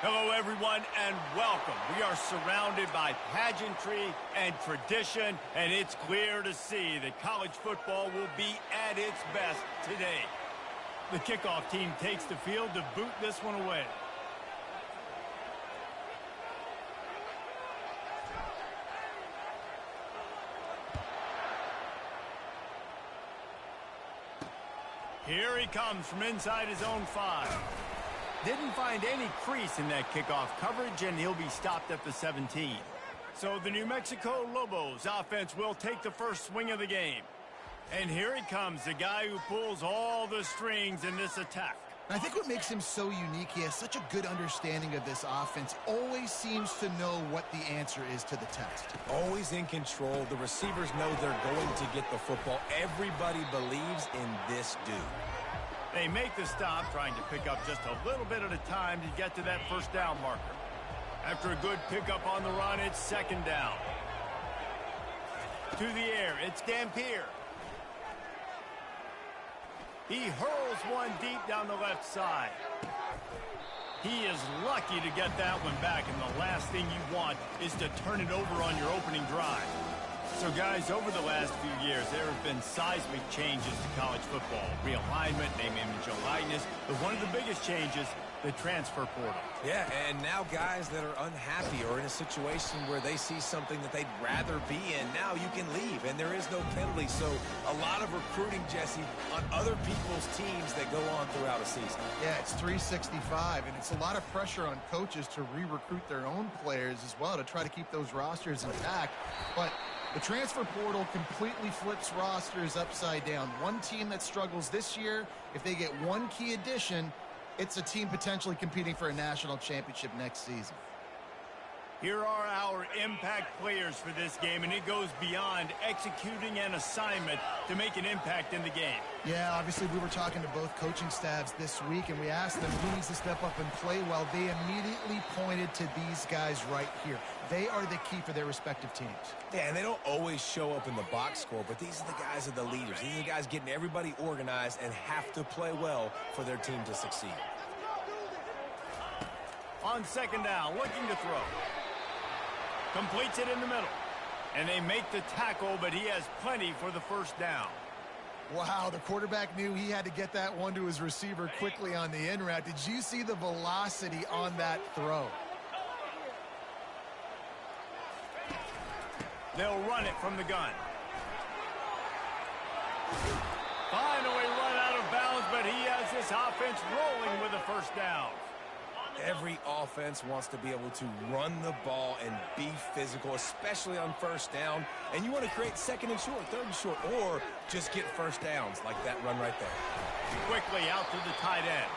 Hello, everyone, and welcome. We are surrounded by pageantry and tradition, and it's clear to see that college football will be at its best today. The kickoff team takes the field to boot this one away. Here he comes from inside his own 5. Didn't find any crease in that kickoff coverage, and he'll be stopped at the 17. So the New Mexico Lobos offense will take the first swing of the game. And here he comes, the guy who pulls all the strings in this attack. I think what makes him so unique, he has such a good understanding of this offense, always seems to know what the answer is to the test. Always in control. The receivers know they're going to get the football. Everybody believes in this dude. They make the stop, trying to pick up just a little bit at a time to get to that first down marker. After a good pickup on the run, it's second down. To the air, it's Dampier. He hurls one deep down the left side. He is lucky to get that one back, and the last thing you want is to turn it over on your opening drive. So, guys, over the last few years, there have been seismic changes to college football. Realignment, name, image, and likeness. But one of the biggest changes, the transfer portal. Yeah, and now guys that are unhappy or in a situation where they see something that they'd rather be in, now you can leave, and there is no penalty. So a lot of recruiting, Jesse, on other people's teams that go on throughout a season. Yeah, it's 365, and it's a lot of pressure on coaches to re-recruit their own players as well to try to keep those rosters intact. But the transfer portal completely flips rosters upside down. One team that struggles this year, if they get one key addition, it's a team potentially competing for a national championship next season. Here are our impact players for this game, and it goes beyond executing an assignment to make an impact in the game. Yeah, obviously we were talking to both coaching staffs this week, and we asked them who needs to step up and play well. They immediately pointed to these guys right here. They are the key for their respective teams. Yeah, and they don't always show up in the box score, but these are the guys that are the leaders. These are the guys getting everybody organized and have to play well for their team to succeed. On second down, looking to throw. Completes it in the middle. And they make the tackle, but he has plenty for the first down. Wow, the quarterback knew he had to get that one to his receiver quickly on the in route. Did you see the velocity on that throw? They'll run it from the gun. Finally run out of bounds, but he has this offense rolling with a first down. Every offense wants to be able to run the ball and be physical, especially on first down. And you want to create second and short, third and short, or just get first downs like that run right there. Quickly out to the tight end.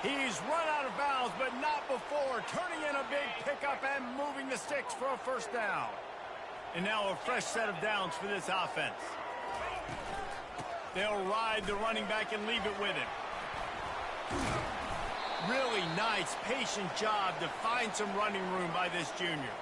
He's run out of bounds, but not before turning in a big pickup and moving the sticks for a first down. And now a fresh set of downs for this offense. They'll ride the running back and leave it with him. Really nice, patient job to find some running room by this junior.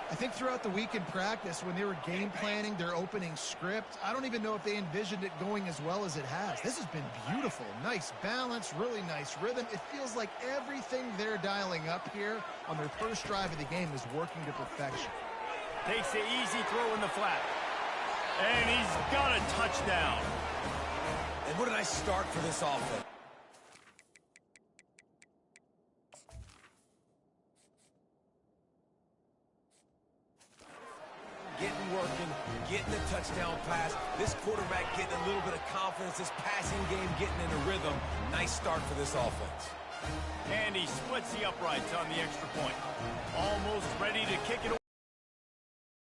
I think throughout the week in practice, when they were game planning their opening script, I don't even know if they envisioned it going as well as it has. This has been beautiful. Nice balance, really nice rhythm. It feels like everything they're dialing up here on their first drive of the game is working to perfection. Takes the easy throw in the flat. And he's got a touchdown. And what a nice start for this offense. Getting working, getting the touchdown pass. This quarterback getting a little bit of confidence. This passing game getting in a rhythm. Nice start for this offense. And he splits the uprights on the extra point. Almost ready to kick it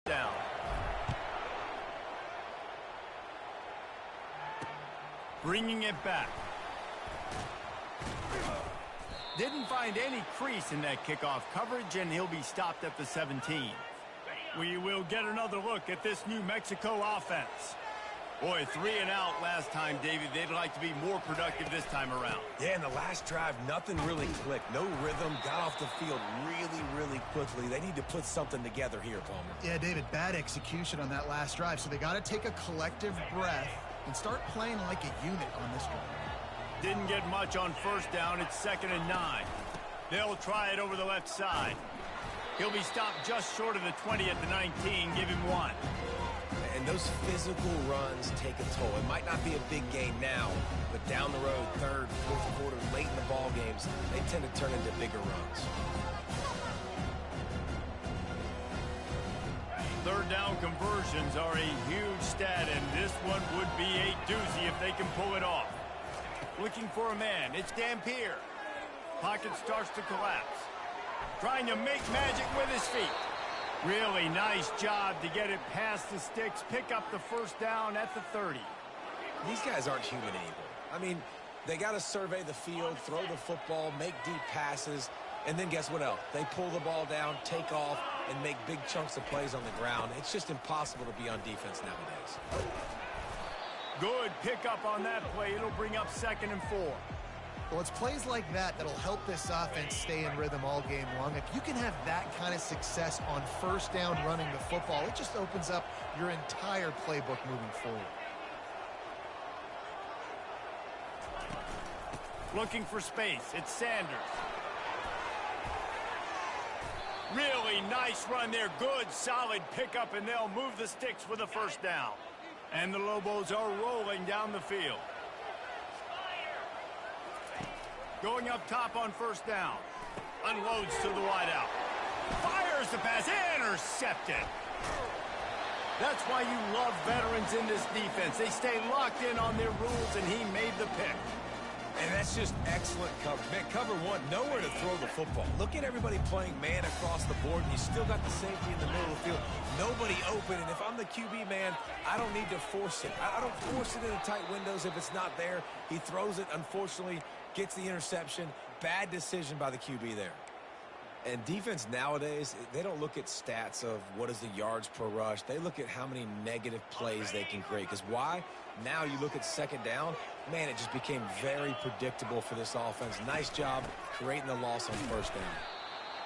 down. Bringing it back. Didn't find any crease in that kickoff coverage, and he'll be stopped at the 17. We will get another look at this New Mexico offense. Boy, 3 and out last time, David. They'd like to be more productive this time around. Yeah, in the last drive, nothing really clicked. No rhythm, got off the field really quickly. They need to put something together here, Palmer. Yeah, David, bad execution on that last drive, so they got to take a collective breath and start playing like a unit on this drive. Didn't get much on first down. It's 2nd and 9. They'll try it over the left side. He'll be stopped just short of the 20 at the 19. Give him 1. And those physical runs take a toll. It might not be a big gain now, but down the road, third, fourth quarter, late in the ball games, they tend to turn into bigger runs. Third down conversions are a huge stat, and this one would be a doozy if they can pull it off. Looking for a man. It's Dampier. Pocket starts to collapse. Trying to make magic with his feet. Really nice job to get it past the sticks, pick up the first down at the 30. These guys aren't human anymore. I mean, they got to survey the field, throw the football, make deep passes, and then guess what else? They pull the ball down, take off, and make big chunks of plays on the ground. It's just impossible to be on defense nowadays. Good pickup on that play. It'll bring up 2nd and 4. Well, it's plays like that that'll help this offense stay in rhythm all game long. If you can have that kind of success on first down running the football, it just opens up your entire playbook moving forward. Looking for space. It's Sanders. Really nice run there. Good, solid pickup, and they'll move the sticks with a first down. And the Lobos are rolling down the field. Going up top on first down. Unloads to the wideout. Fires the pass. Intercepted. That's why you love veterans in this defense. They stay locked in on their rules, and he made the pick. And that's just excellent cover. Man, cover one, nowhere to throw the football. Look at everybody playing man across the board, and you still got the safety in the middle of the field. Nobody open, and if I'm the QB man, I don't need to force it. I don't force it into tight windows if it's not there. He throws it, unfortunately, gets the interception. Bad decision by the QB there. And defense nowadays, they don't look at stats of what is the yards per rush. They look at how many negative plays they can create. Because why? Now you look at second down, man, it just became very predictable for this offense. Nice job creating the loss on first down.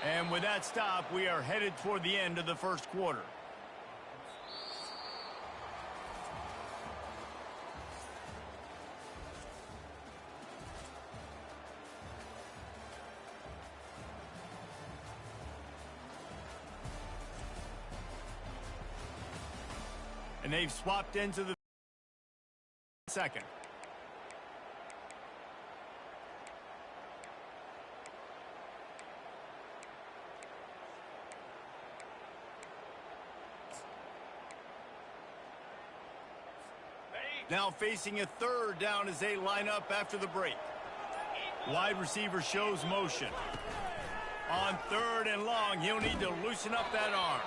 And with that stop, we are headed toward the end of the first quarter. And they've swapped into the second. Now facing a third down as they line up after the break. Wide receiver shows motion. On 3rd and long, he'll need to loosen up that arm.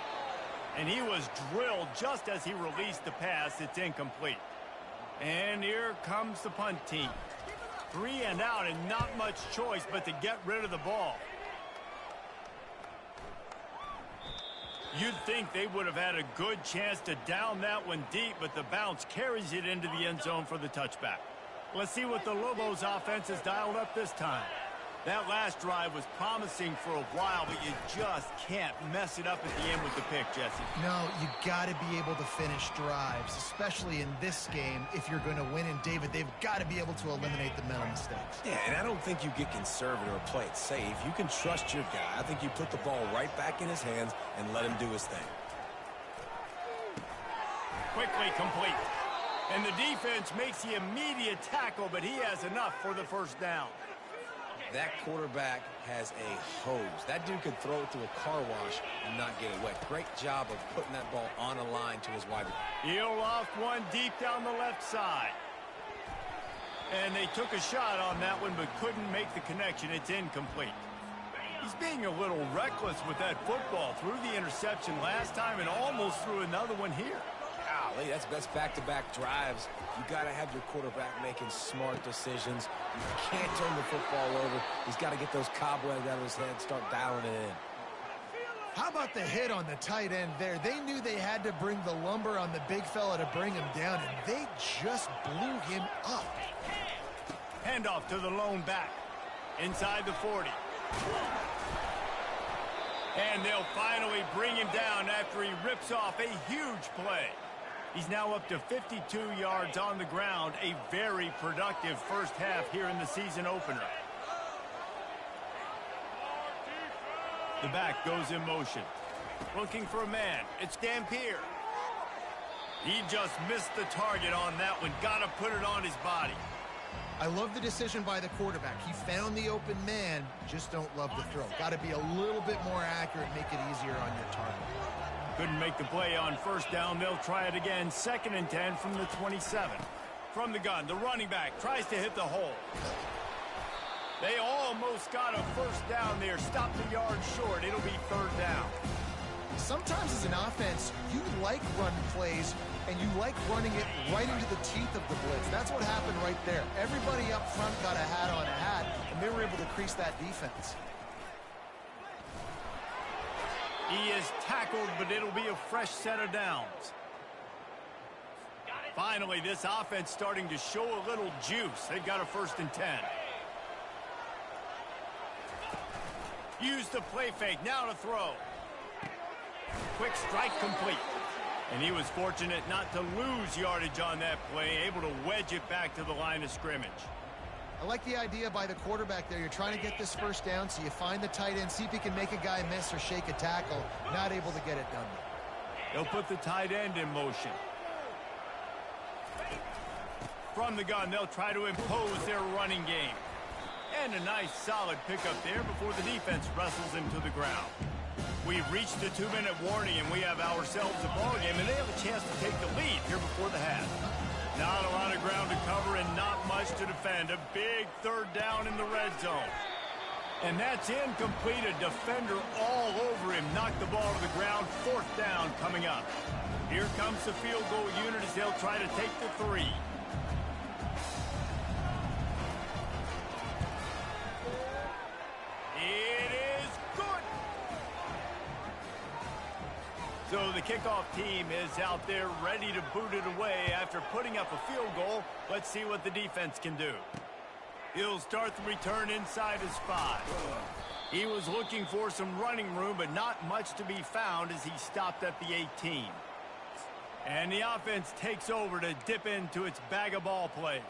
And he was drilled just as he released the pass. It's incomplete. And here comes the punt team. 3 and out, and not much choice but to get rid of the ball. You'd think they would have had a good chance to down that one deep, but the bounce carries it into the end zone for the touchback. Let's see what the Lobos offense has dialed up this time. That last drive was promising for a while, but you just can't mess it up at the end with the pick, Jesse. No, you got to be able to finish drives, especially in this game. If you're going to win, and David, they've got to be able to eliminate the mental mistakes. Yeah, and I don't think you get conservative or play it safe. You can trust your guy. I think you put the ball right back in his hands and let him do his thing. Quickly complete. And the defense makes the immediate tackle, but he has enough for the first down. That quarterback has a hose. That dude could throw it through a car wash and not get it wet. Great job of putting that ball on a line to his wide receiver. He'll loft one deep down the left side. And they took a shot on that one but couldn't make the connection. It's incomplete. He's being a little reckless with that football. Threw the interception last time and almost threw another one here. Golly, that's back-to-back drives. You got to have your quarterback making smart decisions. You can't turn the football over. He's got to get those cobwebs out of his head, start dialing it in. How about the hit on the tight end there? They knew they had to bring the lumber on the big fella to bring him down, and they just blew him up. Handoff to the lone back. Inside the 40. And they'll finally bring him down after he rips off a huge play. He's now up to 52 yards on the ground. A very productive first half here in the season opener. The back goes in motion. Looking for a man. It's Dampier. He just missed the target on that one. Got to put it on his body. I love the decision by the quarterback. He found the open man, just don't love the throw. Got to be a little bit more accurate, make it easier on your target. Couldn't make the play on first down. They'll try it again. 2nd and 10 from the 27. From the gun, the running back tries to hit the hole. They almost got a first down there. Stopped the yard short. It'll be 3rd down. Sometimes as an offense, you like run plays, and you like running it right into the teeth of the blitz. That's what happened right there. Everybody up front got a hat on a hat, and they were able to crease that defense. He is tackled, but it'll be a fresh set of downs. Finally, this offense starting to show a little juice. They've got a 1st and 10. Use the play fake. Now to throw. Quick strike complete. And he was fortunate not to lose yardage on that play, able to wedge it back to the line of scrimmage. I like the idea by the quarterback there. You're trying to get this first down, so you find the tight end, see if he can make a guy miss or shake a tackle. Not able to get it done. They'll put the tight end in motion. From the gun, they'll try to impose their running game. And a nice solid pickup there before the defense wrestles him to the ground. We've reached the 2-minute warning, and we have ourselves a ball game, and they have a chance to take the lead here before the half. Not a lot of ground to cover and not much to defend. A big 3rd down in the red zone. And that's incomplete. A defender all over him. Knocked the ball to the ground. 4th down coming up. Here comes the field goal unit as they'll try to take the 3. It is good. So the kickoff team is out there ready to boot it away after putting up a field goal. Let's see what the defense can do. He'll start the return inside his 5. He was looking for some running room, but not much to be found as he stopped at the 18. And the offense takes over to dip into its bag of ball plays.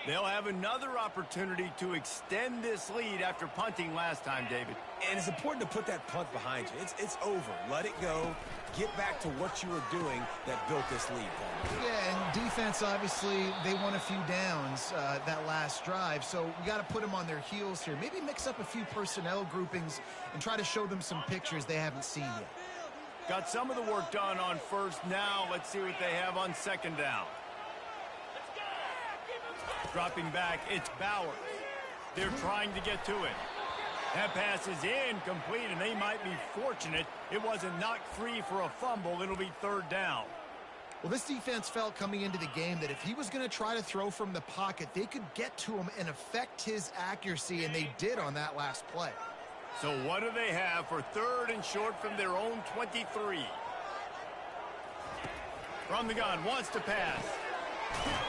They'll have another opportunity to extend this lead after punting last time, David. And it's important to put that punt behind you. It's over. Let it go. Get back to what you were doing that built this lead, Paul. Yeah, and defense, obviously, they won a few downs that last drive, so we got to put them on their heels here. Maybe mix up a few personnel groupings and try to show them some pictures they haven't seen yet. Got some of the work done on first. Now let's see what they have on 2nd down. Dropping back, it's Bowers. They're trying to get to it. That pass is incomplete, and they might be fortunate it wasn't knocked free for a fumble. It'll be 3rd down. Well, this defense felt coming into the game that if he was going to try to throw from the pocket, they could get to him and affect his accuracy, and they did on that last play. So what do they have for 3rd and short from their own 23? From the gun, wants to pass.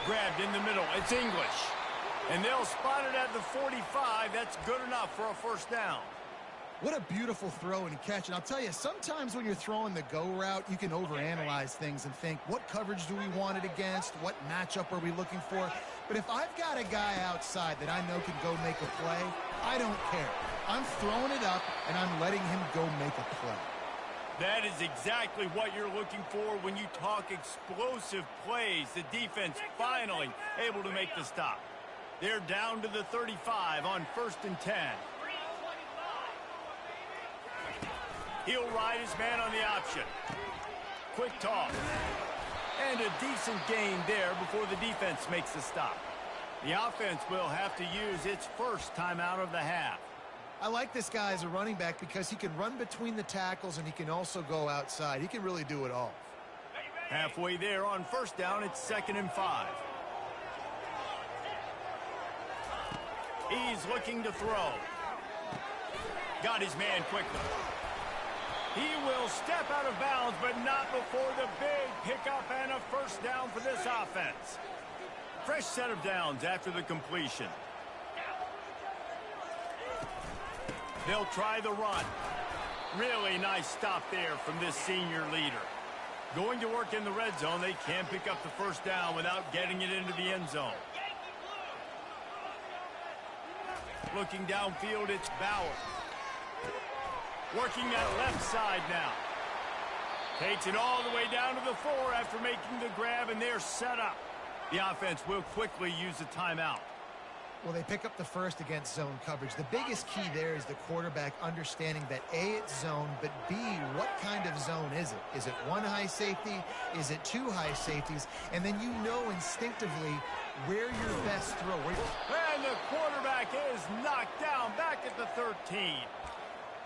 Grabbed in the middle. It's English. And they'll spot it at the 45. That's good enough for a 1st down. What a beautiful throw and catch. And I'll tell you, sometimes when you're throwing the go route, you can overanalyze things and think, what coverage do we want it against? What matchup are we looking for? But if I've got a guy outside that I know can go make a play, I don't care. I'm throwing it up, and I'm letting him go make a play. That is exactly what you're looking for when you talk explosive plays. The defense finally able to make the stop. They're down to the 35 on 1st and 10. He'll ride his man on the option. Quick toss. And a decent gain there before the defense makes the stop. The offense will have to use its first timeout of the half. I like this guy as a running back because he can run between the tackles and he can also go outside. He can really do it all. Halfway there on 1st down, it's 2nd and 5. He's looking to throw. Got his man quickly. He will step out of bounds, but not before the big pickup and a 1st down for this offense. Fresh set of downs after the completion. They'll try the run. Really nice stop there from this senior leader. Going to work in the red zone, they can't pick up the 1st down without getting it into the end zone. Looking downfield, it's Bauer. Working that left side now. Takes it all the way down to the 4 after making the grab, and they're set up. The offense will quickly use a timeout. Well, they pick up the first against zone coverage. The biggest key there is the quarterback understanding that A, it's zone, but B, what kind of zone is it? Is it one high safety? Is it two high safeties? And then you know instinctively where your best throw. And the quarterback is knocked down back at the 13.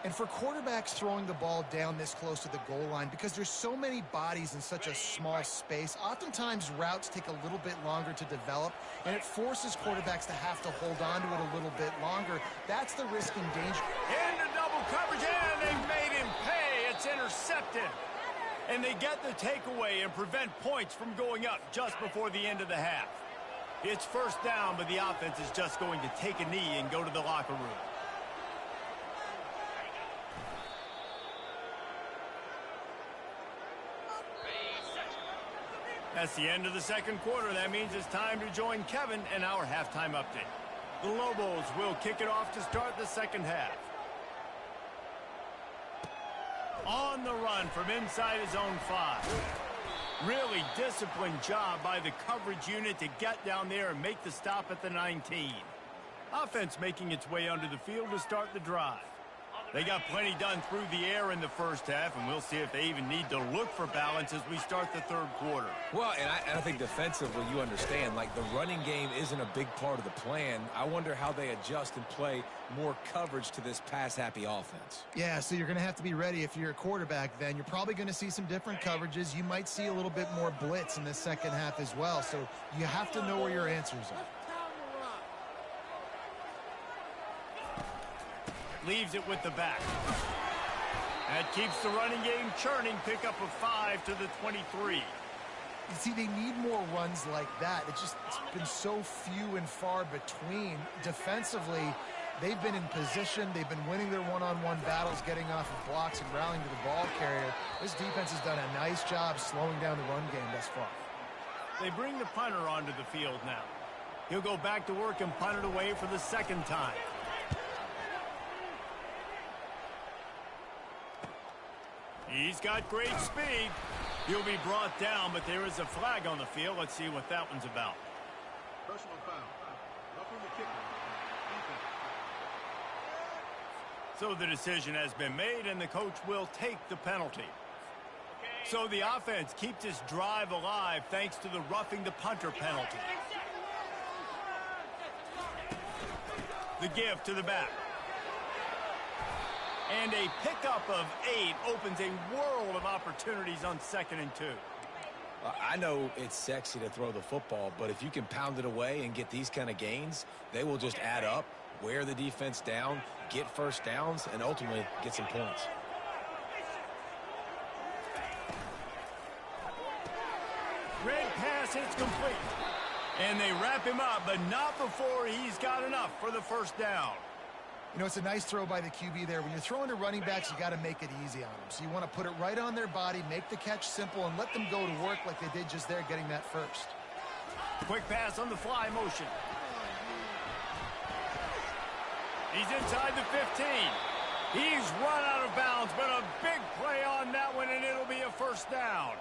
And for quarterbacks throwing the ball down this close to the goal line, because there's so many bodies in such a small space, oftentimes routes take a little bit longer to develop, and it forces quarterbacks to have to hold on to it a little bit longer. That's the risk and danger. Into double coverage, and they made him pay. It's intercepted. And they get the takeaway and prevent points from going up just before the end of the half. It's first down, but the offense is just going to take a knee and go to the locker room. That's the end of the second quarter. That means it's time to join Kevin and our halftime update. The Lobos will kick it off to start the second half. On the run from inside his own 5. Really disciplined job by the coverage unit to get down there and make the stop at the 19. Offense making its way onto the field to start the drive. They got plenty done through the air in the first half, and we'll see if they even need to look for balance as we start the third quarter. Well, and I think defensively, you understand, like the running game isn't a big part of the plan. I wonder how they adjust and play more coverage to this pass-happy offense. Yeah, so you're going to have to be ready if you're a quarterback then. You're probably going to see some different coverages. You might see a little bit more blitz in the second half as well, so you have to know where your answers are. Leaves it with the back. That keeps the running game churning. Pick up a 5 to the 23. You see, they need more runs like that. It's been so few and far between. Defensively, they've been in position. They've been winning their one-on-one battles, getting off of blocks and rallying to the ball carrier. This defense has done a nice job slowing down the run game thus far. They bring the punter onto the field now. He'll go back to work and punt it away for the second time. He's got great speed. He'll be brought down, but there is a flag on the field. Let's see what that one's about. Personal foul. Roughing the kicker. So the decision has been made, and the coach will take the penalty. So the offense keeps its drive alive thanks to the roughing the punter penalty. The give to the back. And a pickup of 8 opens a world of opportunities on 2nd and 2. I know it's sexy to throw the football, but if you can pound it away and get these kind of gains, they will just add up, wear the defense down, get first downs, and ultimately get some points. Red pass hits complete. And they wrap him up, but not before he's got enough for the first down. You know, it's a nice throw by the QB there. When you're throwing to running backs, you got to make it easy on them. So you want to put it right on their body, make the catch simple, and let them go to work like they did just there, getting that first. Quick pass on the fly motion. He's inside the 15. He's run out of bounds, but a big play on that one, and it'll be a first down.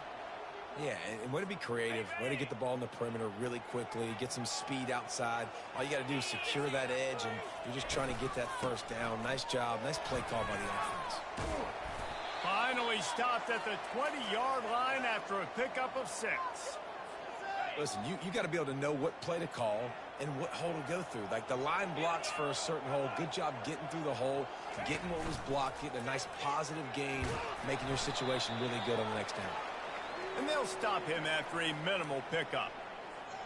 Yeah, and way to be creative, way to get the ball in the perimeter really quickly, get some speed outside. All you got to do is secure that edge, and you're just trying to get that first down. Nice job, nice play call by the offense. Finally stopped at the 20-yard line after a pickup of 6. Listen, you got to be able to know what play to call and what hole to go through. Like the line blocks for a certain hole. Good job getting through the hole, getting what was blocked, getting a nice positive gain, making your situation really good on the next down. And they'll stop him after a minimal pickup.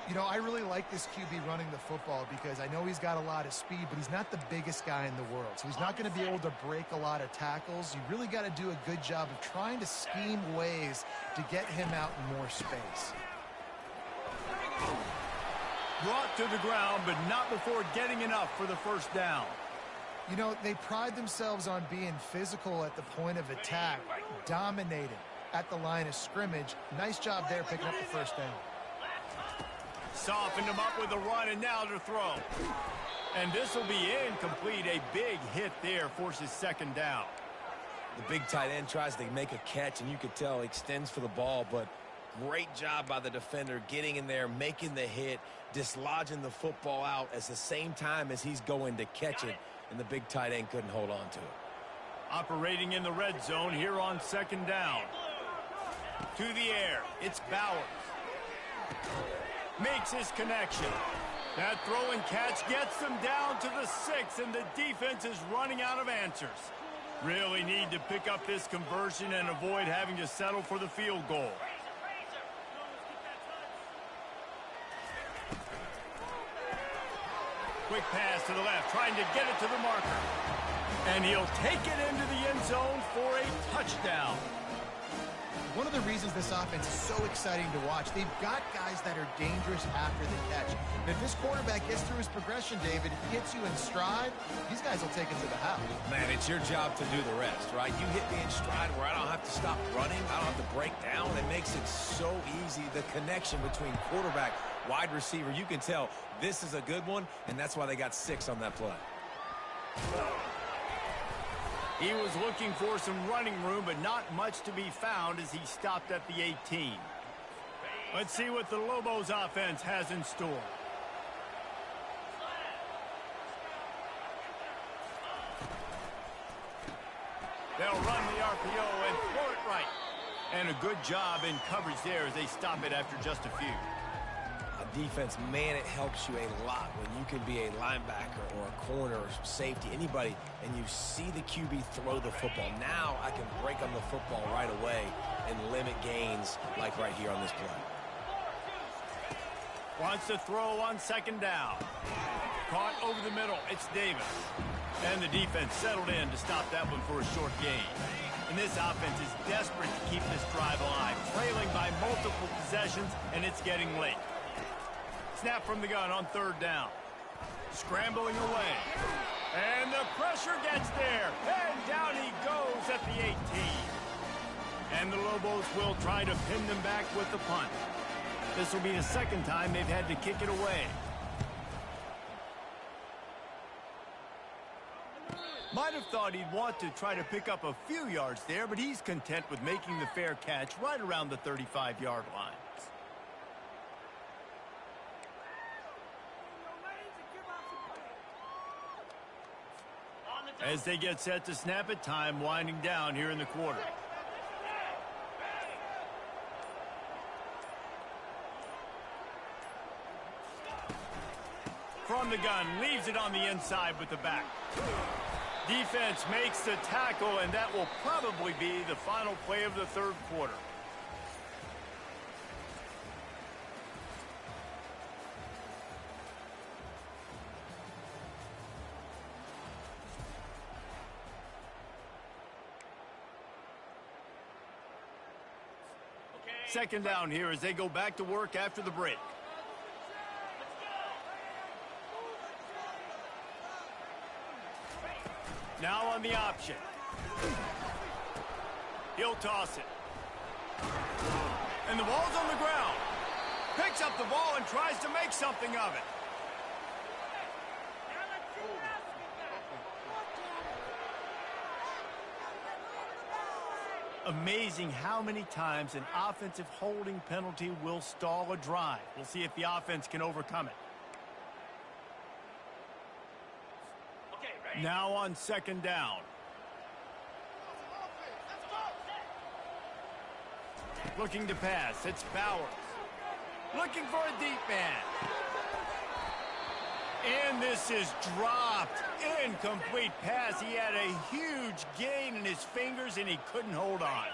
You know, I really like this QB running the football because I know he's got a lot of speed, but he's not the biggest guy in the world. So he's not going to be able to break a lot of tackles. You really got to do a good job of trying to scheme ways to get him out in more space. Brought to the ground, but not before getting enough for the first down. You know, they pride themselves on being physical at the point of attack, dominating at the line of scrimmage. Nice job there picking up the first down. Softened him up with a run, and now to throw. And this will be incomplete. A big hit there forces second down. The big tight end tries to make a catch, and you could tell he extends for the ball, but great job by the defender getting in there, making the hit, dislodging the football out at the same time as he's going to catch it, and the big tight end couldn't hold on to it. Operating in the red zone here on second down. To the air, it's Bowers. Makes his connection. That throw and catch gets them down to the 6, and the defense is running out of answers. Really need to pick up this conversion and avoid having to settle for the field goal. Quick pass to the left, trying to get it to the marker. And he'll take it into the end zone for a touchdown. One of the reasons this offense is so exciting to watch, they've got guys that are dangerous after the catch. And if this quarterback gets through his progression, David, hits you in stride, these guys will take it to the house. Man, it's your job to do the rest, right? You hit me in stride where I don't have to stop running. I don't have to break down. It makes it so easy. The connection between quarterback, wide receiver, you can tell this is a good one, and that's why they got 6 on that play. He was looking for some running room, but not much to be found as he stopped at the 18. Let's see what the Lobos offense has in store. They'll run the RPO and throw it right. And a good job in coverage there as they stop it after just a few. Defense, man, it helps you a lot when you can be a linebacker or a corner or safety, anybody, and you see the QB throw the football. Now I can break on the football right away and limit gains like right here on this play. Wants to throw on second down. Caught over the middle. It's Davis. And the defense settled in to stop that one for a short gain. And this offense is desperate to keep this drive alive, trailing by multiple possessions, and it's getting late. Snap from the gun on third down. Scrambling away. And the pressure gets there. And down he goes at the 18. And the Lobos will try to pin them back with the punt. This will be the second time they've had to kick it away. Might have thought he'd want to try to pick up a few yards there, but he's content with making the fair catch right around the 35-yard line. As they get set to snap it, time winding down here in the quarter. From the gun, leaves it on the inside with the back. Defense makes the tackle, and that will probably be the final play of the third quarter. Second down here as they go back to work after the break. Now on the option. He'll toss it. And the ball's on the ground. Picks up the ball and tries to make something of it. Amazing how many times an offensive holding penalty will stall a drive. We'll see if the offense can overcome it. Now on second down. Looking to pass. It's Bowers. Looking for a deep man. And this is dropped. Incomplete pass. He had a huge gain in his fingers, and he couldn't hold on.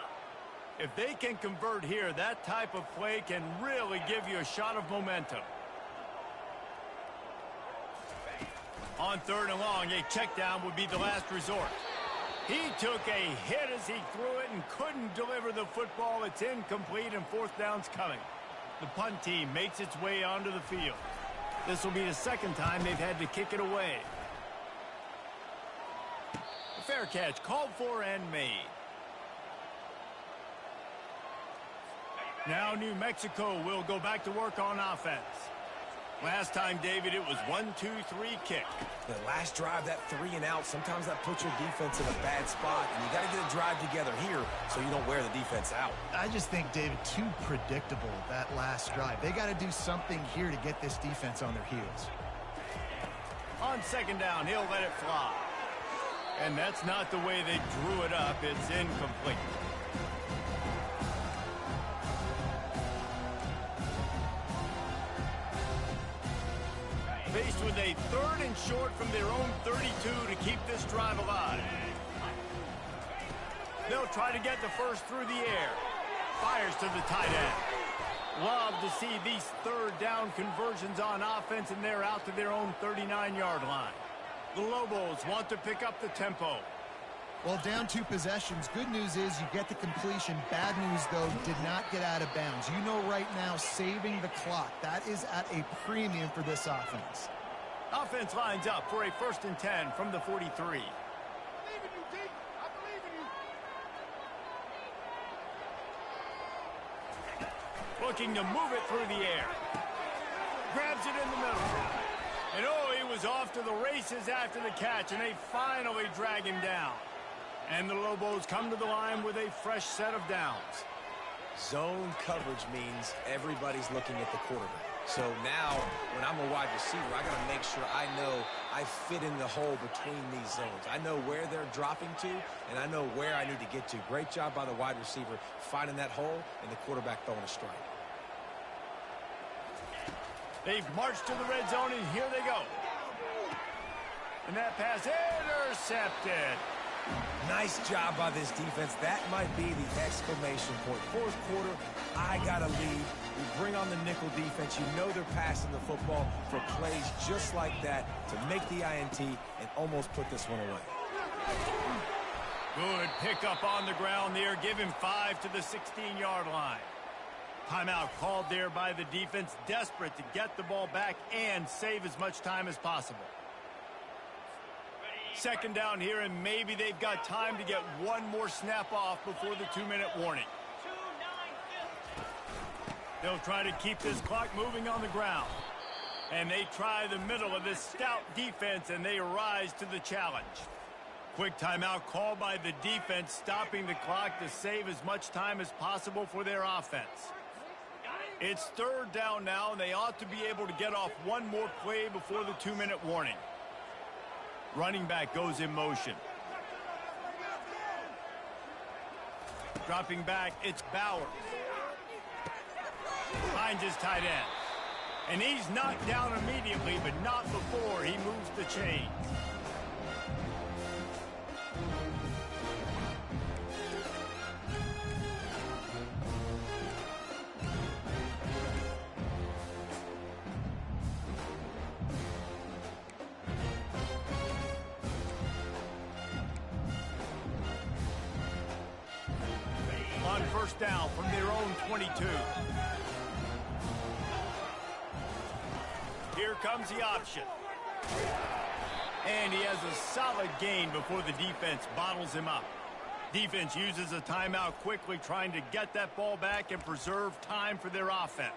If they can convert here, that type of play can really give you a shot of momentum. On third and long, a check down would be the last resort. He took a hit as he threw it and couldn't deliver the football. It's incomplete, and fourth down's coming. The punt team makes its way onto the field. This will be the second time they've had to kick it away. A fair catch called for and made. Now New Mexico will go back to work on offense. Last time, David, it was 1-2-3 kick. The last drive, that 3 and out, sometimes that puts your defense in a bad spot, and you got to get a drive together here so you don't wear the defense out. I just think, David, too predictable, that last drive. They got to do something here to get this defense on their heels. On second down, he'll let it fly. And that's not the way they drew it up. It's incomplete. Faced with a 3rd and short from their own 32 to keep this drive alive. They'll try to get the first through the air. Fires to the tight end. Love to see these 3rd down conversions on offense, and they're out to their own 39-yard line. The Lobos want to pick up the tempo. Well, down 2 possessions. Good news is you get the completion. Bad news, though, did not get out of bounds. You know right now, saving the clock, that is at a premium for this offense. Offense lines up for a 1st and 10 from the 43. Looking to move it through the air. Grabs it in the middle. And oh, he was off to the races after the catch, and they finally drag him down. And the Lobos come to the line with a fresh set of downs. Zone coverage means everybody's looking at the quarterback. So now, when I'm a wide receiver, I got to make sure I know I fit in the hole between these zones. I know where they're dropping to, and I know where I need to get to. Great job by the wide receiver finding that hole, and the quarterback throwing a strike. They've marched to the red zone, and here they go. And that pass intercepted. Nice job by this defense. That might be the exclamation point. 4th quarter, I got to lead. We bring on the nickel defense. You know they're passing the football for plays just like that to make the INT and almost put this one away. Good pickup on the ground there. Give him 5 to the 16-yard line. Timeout called there by the defense, desperate to get the ball back and save as much time as possible. Second down here, and maybe they've got time to get one more snap off before the 2-minute warning. They'll try to keep this clock moving on the ground. And they try the middle of this stout defense, and they rise to the challenge. Quick timeout called by the defense, stopping the clock to save as much time as possible for their offense. It's 3rd down now, and they ought to be able to get off one more play before the 2-minute warning. Running back goes in motion. Dropping back, it's Bowers. Finds his tight end. And he's knocked down immediately, but not before he moves the chains. On 1st down from their own 22. Here comes the option. And he has a solid gain before the defense bottles him up. Defense uses a timeout quickly, trying to get that ball back and preserve time for their offense.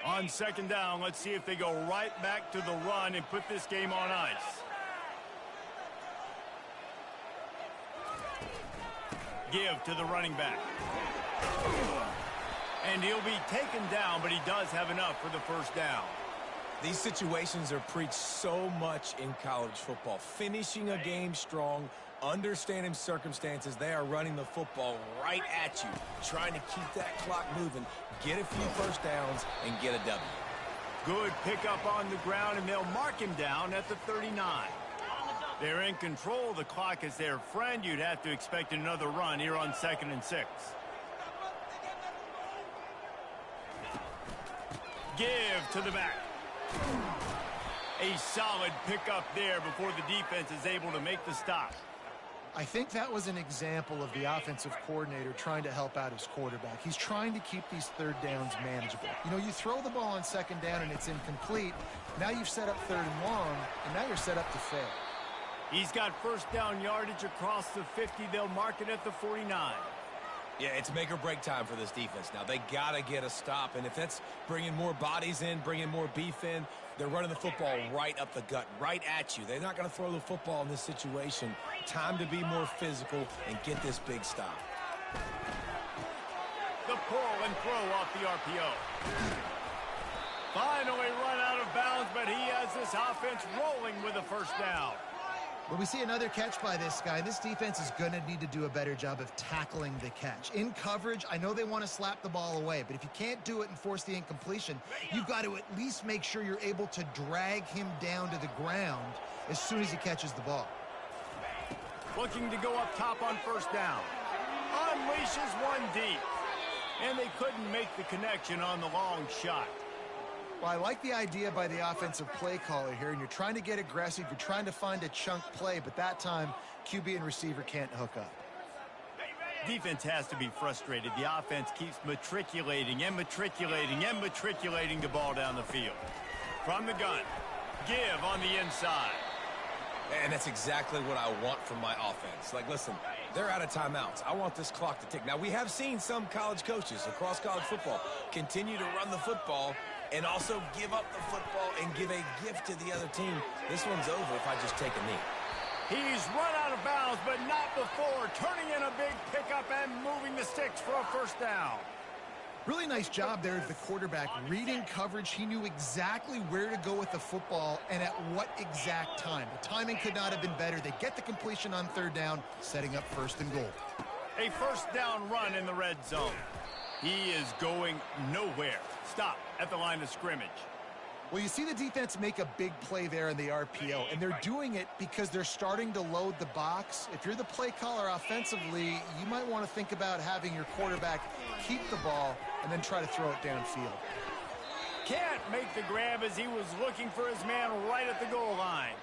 On 2nd down, let's see if they go right back to the run and put this game on ice. Give to the running back. And he'll be taken down, but he does have enough for the 1st down. These situations are preached so much in college football. Finishing a game strong, understanding circumstances. They are running the football right at you, trying to keep that clock moving, get a few 1st downs, and get a W. Good pickup on the ground, and they'll mark him down at the 39. They're in control. The clock is their friend. You'd have to expect another run here on 2nd and 6. Give to the back. A solid pickup there before the defense is able to make the stop. I think that was an example of the offensive coordinator trying to help out his quarterback. He's trying to keep these 3rd downs manageable. You know, you throw the ball on 2nd down and it's incomplete. Now you've set up 3rd and long, and now you're set up to fail. He's got first down yardage across the 50. They'll mark it at the 49. Yeah, it's make or break time for this defense now. They got to get a stop, and if that's bringing more bodies in, bringing more beef in, they're running the football right up the gut, right at you. They're not going to throw the football in this situation. Time to be more physical and get this big stop. The pull and throw off the RPO. Finally run out of bounds, but he has this offense rolling with a first down. Well, we see another catch by this guy. This defense is going to need to do a better job of tackling the catch. In coverage, I know they want to slap the ball away, but if you can't do it and force the incompletion, you've got to at least make sure you're able to drag him down to the ground as soon as he catches the ball. Looking to go up top on first down. Unleashes one deep. And they couldn't make the connection on the long shot. Well, I like the idea by the offensive play caller here, and you're trying to get aggressive. You're trying to find a chunk play, but that time, QB and receiver can't hook up. Defense has to be frustrated. The offense keeps matriculating and matriculating and matriculating the ball down the field. From the gun, give on the inside. And that's exactly what I want from my offense. Like, listen, they're out of timeouts. I want this clock to tick. Now, we have seen some college coaches across college football continue to run the football and also give up the football and give a gift to the other team. This one's over if I just take a knee. He's run out of bounds, but not before. Turning in a big pickup and moving the sticks for a first down. Really nice job there of the quarterback. Reading coverage, he knew exactly where to go with the football and at what exact time. The timing could not have been better. They get the completion on third down, setting up first and goal. A first down run in the red zone. He is going nowhere. Stop at the line of scrimmage. Well, you see the defense make a big play there in the RPO, and they're doing it because they're starting to load the box. If you're the play caller offensively, you might want to think about having your quarterback keep the ball and then try to throw it downfield. Can't make the grab as he was looking for his man right at the goal line.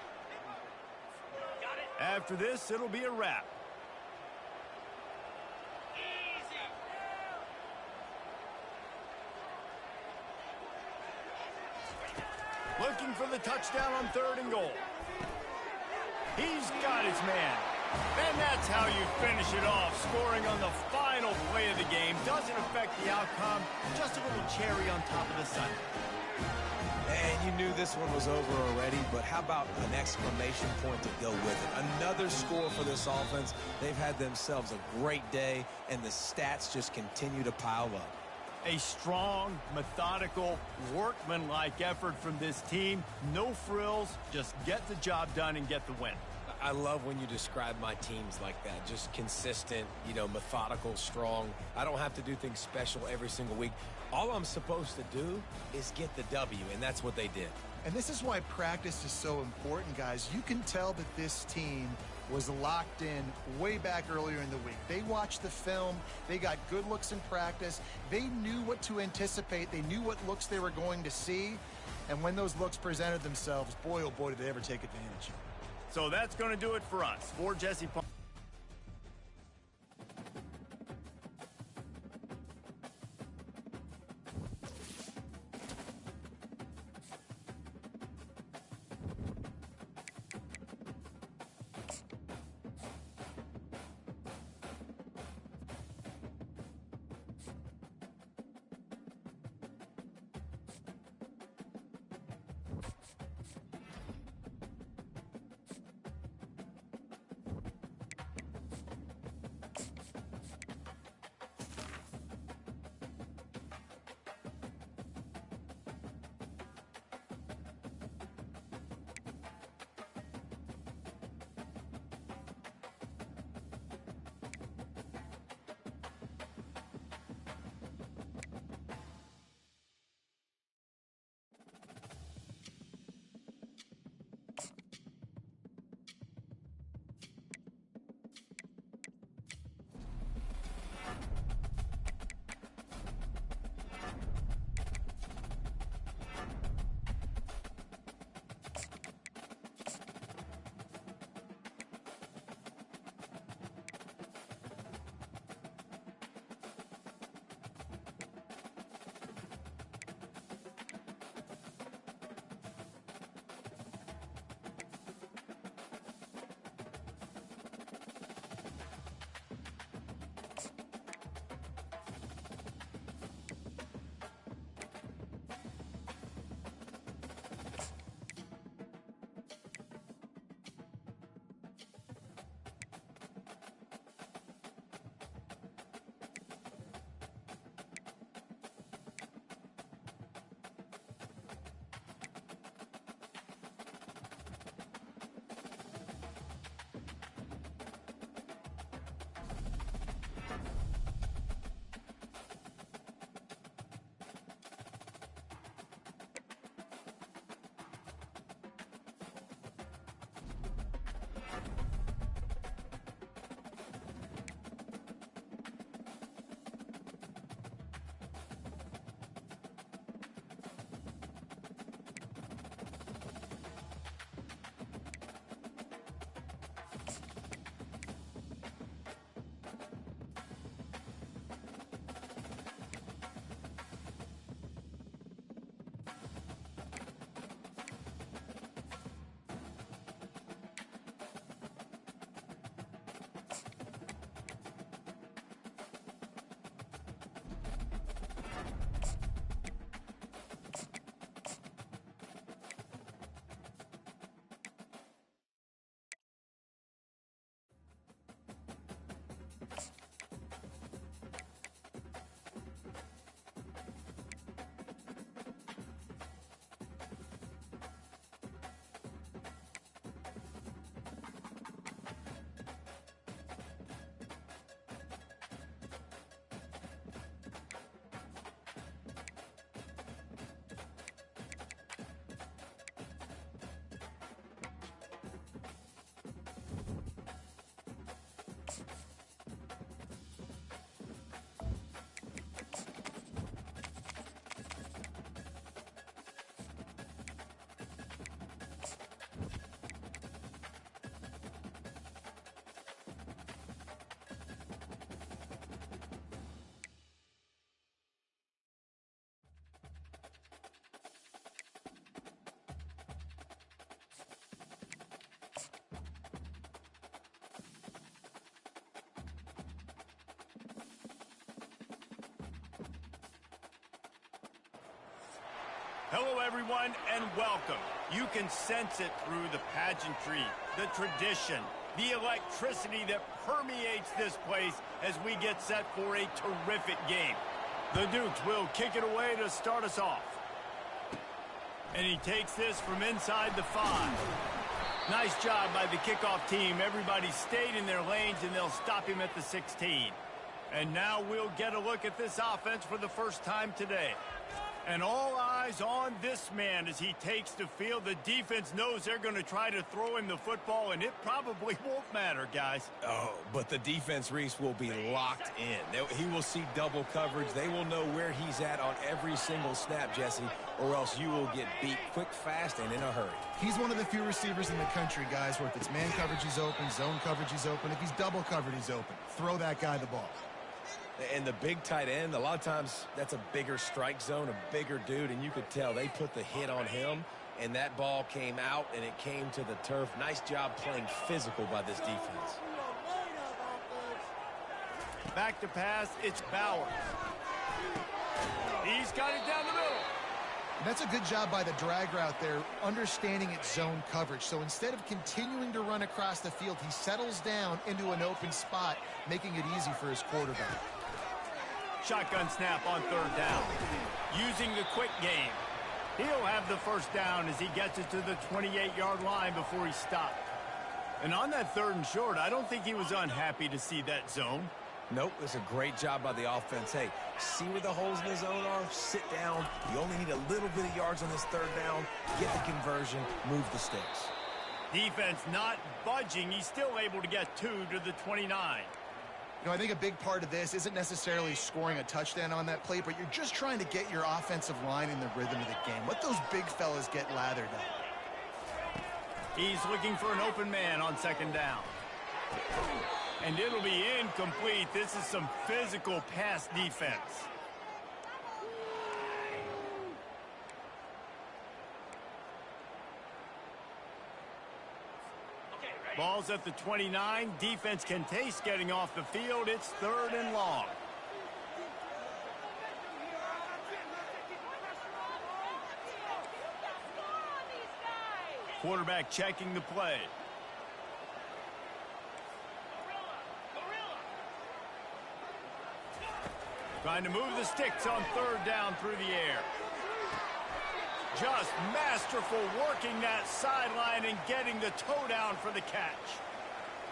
After this, it'll be a wrap. Looking for the touchdown on third and goal. He's got his man. And that's how you finish it off. Scoring on the final play of the game doesn't affect the outcome. Just a little cherry on top of the sundae. And you knew this one was over already, but how about an exclamation point to go with it? Another score for this offense. They've had themselves a great day, and the stats just continue to pile up. A strong, methodical, workmanlike effort from this team. No frills, just get the job done and get the win. I love when you describe my teams like that. Just consistent, methodical, strong. I don't have to do things special every single week. All I'm supposed to do is get the W, and that's what they did. And this is why practice is so important, guys. You can tell that this team was locked in way back earlier in the week. They watched the film. They got good looks in practice. They knew what to anticipate. They knew what looks they were going to see. And when those looks presented themselves, boy, oh boy, did they ever take advantage. So that's going to do it for us. For Jesse Palmer. Hello, everyone, and welcome. You can sense it through the pageantry, the tradition, the electricity that permeates this place as we get set for a terrific game. The Dukes will kick it away to start us off. And he takes this from inside the 5. Nice job by the kickoff team. Everybody stayed in their lanes, and they'll stop him at the 16. And now we'll get a look at this offense for the first time today. And all eyes on this man as he takes the field. The defense knows they're going to try to throw him the football, and it probably won't matter, guys. Oh, but the defense, Reese, will be locked in. He will see double coverage. They will know where he's at on every single snap, Jesse, or else you will get beat quick, fast, and in a hurry. He's one of the few receivers in the country, guys, where if it's man coverage, he's open, zone coverage, he's open. If he's double covered, he's open. Throw that guy the ball. And the big tight end, a lot of times that's a bigger strike zone, a bigger dude, and you could tell they put the hit on him, and that ball came out, and it came to the turf. Nice job playing physical by this defense. Back to pass, it's Bowers. He's got it down the middle. And that's a good job by the drag route there, understanding its zone coverage. So instead of continuing to run across the field, he settles down into an open spot, making it easy for his quarterback. Shotgun snap on 3rd down. Using the quick game. He'll have the first down as he gets it to the 28-yard line before he stopped. And on that 3rd and short, I don't think he was unhappy to see that zone. Nope, it's a great job by the offense. Hey, see where the holes in the zone are? Sit down. You only need a little bit of yards on this 3rd down. Get the conversion. Move the sticks. Defense not budging. He's still able to get 2 to the 29. You know, I think a big part of this isn't necessarily scoring a touchdown on that play, but you're just trying to get your offensive line in the rhythm of the game. Let those big fellas get lathered up. He's looking for an open man on 2nd down. And it'll be incomplete. This is some physical pass defense. Ball's at the 29. Defense can taste getting off the field. It's 3rd and long. Quarterback checking the play. Trying to move the sticks on 3rd down through the air. Just masterful working that sideline and getting the toe down for the catch.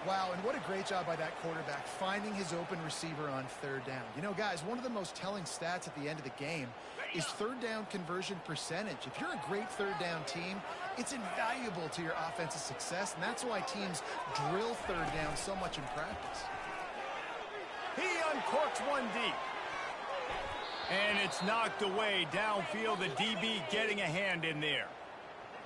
Wow, and what a great job by that quarterback, finding his open receiver on 3rd down. You know, guys, one of the most telling stats at the end of the game is 3rd down conversion percentage. If you're a great 3rd down team, it's invaluable to your offensive success, and that's why teams drill 3rd down so much in practice. He uncorks one deep. And it's knocked away downfield. The DB getting a hand in there.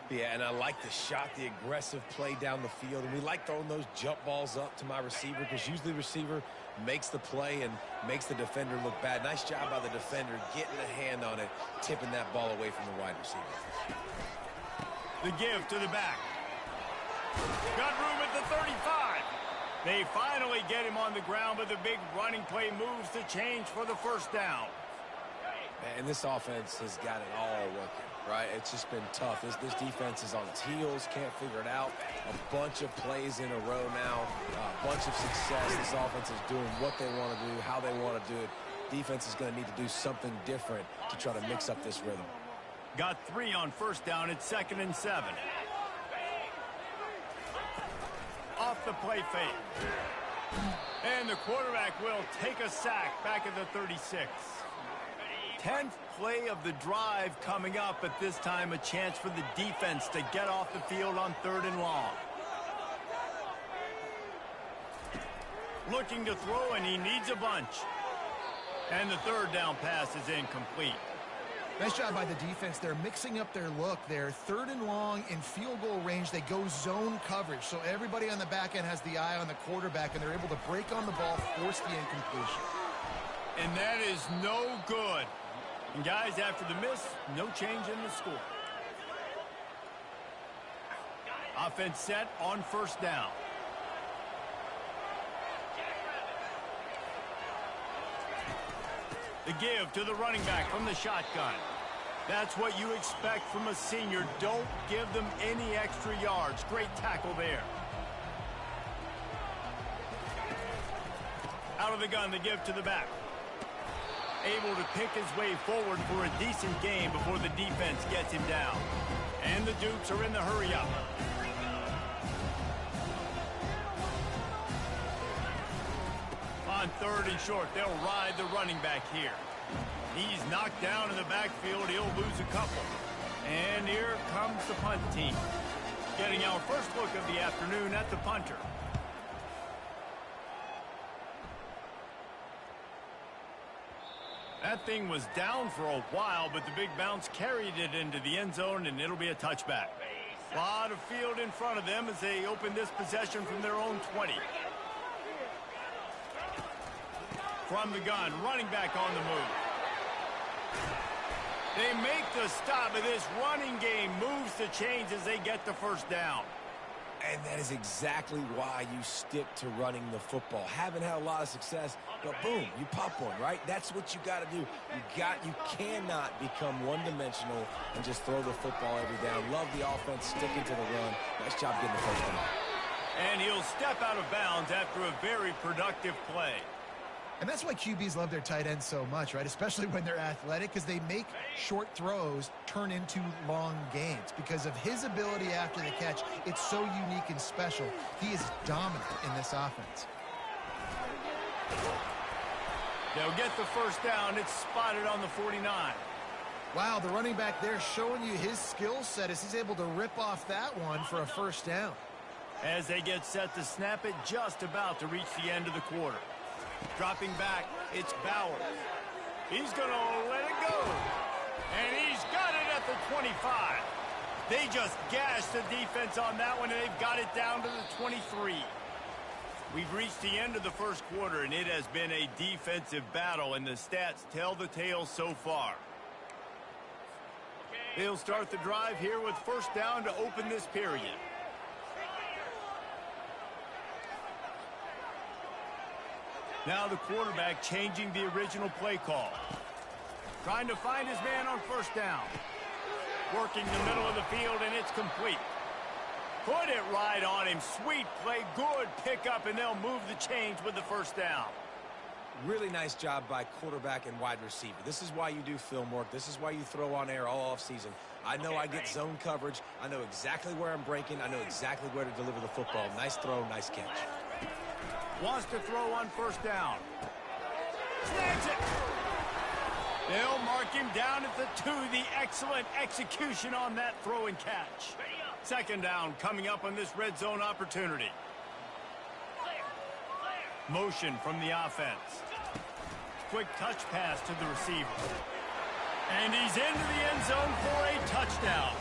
Yeah, and I like the shot, the aggressive play down the field. And we like throwing those jump balls up to my receiver because usually the receiver makes the play and makes the defender look bad. Nice job by the defender getting a hand on it, tipping that ball away from the wide receiver. The give to the back. Got room at the 35. They finally get him on the ground, but the big running play moves the change for the 1st down. And this offense has got it all working, right? It's just been tough. This defense is on its heels, can't figure it out. A bunch of plays in a row now, a bunch of success. This offense is doing what they want to do, how they want to do it. Defense is going to need to do something different to try to mix up this rhythm. Got 3 on 1st down. It's 2nd and 7. Off the play fake. And the quarterback will take a sack back at the 36. 10th play of the drive coming up, but this time a chance for the defense to get off the field on 3rd and long. Looking to throw, and he needs a bunch. And the 3rd down pass is incomplete. Nice job by the defense. They're mixing up their look there. 3rd and long in field goal range. They go zone coverage. So everybody on the back end has the eye on the quarterback, and they're able to break on the ball, force the incompletion. And that is no good. And guys, after the miss, no change in the score. Offense set on 1st down. The give to the running back from the shotgun. That's what you expect from a senior. Don't give them any extra yards. Great tackle there. Out of the gun, the give to the back. Able to pick his way forward for a decent gain before the defense gets him down. And the Dukes are in the hurry-up. On 3rd and short, they'll ride the running back here. He's knocked down in the backfield. He'll lose a couple. And here comes the punt team. Getting our first look of the afternoon at the punter. That thing was down for a while, but the big bounce carried it into the end zone, and it'll be a touchback. A lot of field in front of them as they open this possession from their own 20. From the gun, running back on the move. They make the stop, and this running game moves the chains as they get the first down. And that is exactly why you stick to running the football. Haven't had a lot of success, but boom, you pop one, right? That's what you got to do. You cannot become one-dimensional and just throw the football every down. Love the offense sticking to the run. Nice job getting the first down. And he'll step out of bounds after a very productive play. And that's why QBs love their tight ends so much, right? Especially when they're athletic, because they make short throws turn into long gains. Because of his ability after the catch, it's so unique and special. He is dominant in this offense. They'll get the first down. It's spotted on the 49. Wow, the running back there showing you his skill set as he's able to rip off that one for a first down. As they get set to snap it, just about to reach the end of the quarter. Dropping back, it's Bowers. He's going to let it go. And he's got it at the 25. They just gashed the defense on that one, and they've got it down to the 23. We've reached the end of the first quarter, and it has been a defensive battle, and the stats tell the tale so far. They'll start the drive here with first down to open this period. Now the quarterback changing the original play call. Trying to find his man on first down. Working the middle of the field, and it's complete. Put it right on him. Sweet play, good pickup, and they'll move the chains with the first down. Really nice job by quarterback and wide receiver. This is why you do film work. This is why you throw on air all offseason. I know I get zone coverage. I know exactly where I'm breaking. I know exactly where to deliver the football. Nice throw, nice catch. Wants to throw on first down. Snags it. They'll mark him down at the 2. The excellent execution on that throw and catch. Second down coming up on this red zone opportunity. Motion from the offense. Quick touch pass to the receiver. And he's into the end zone for a touchdown.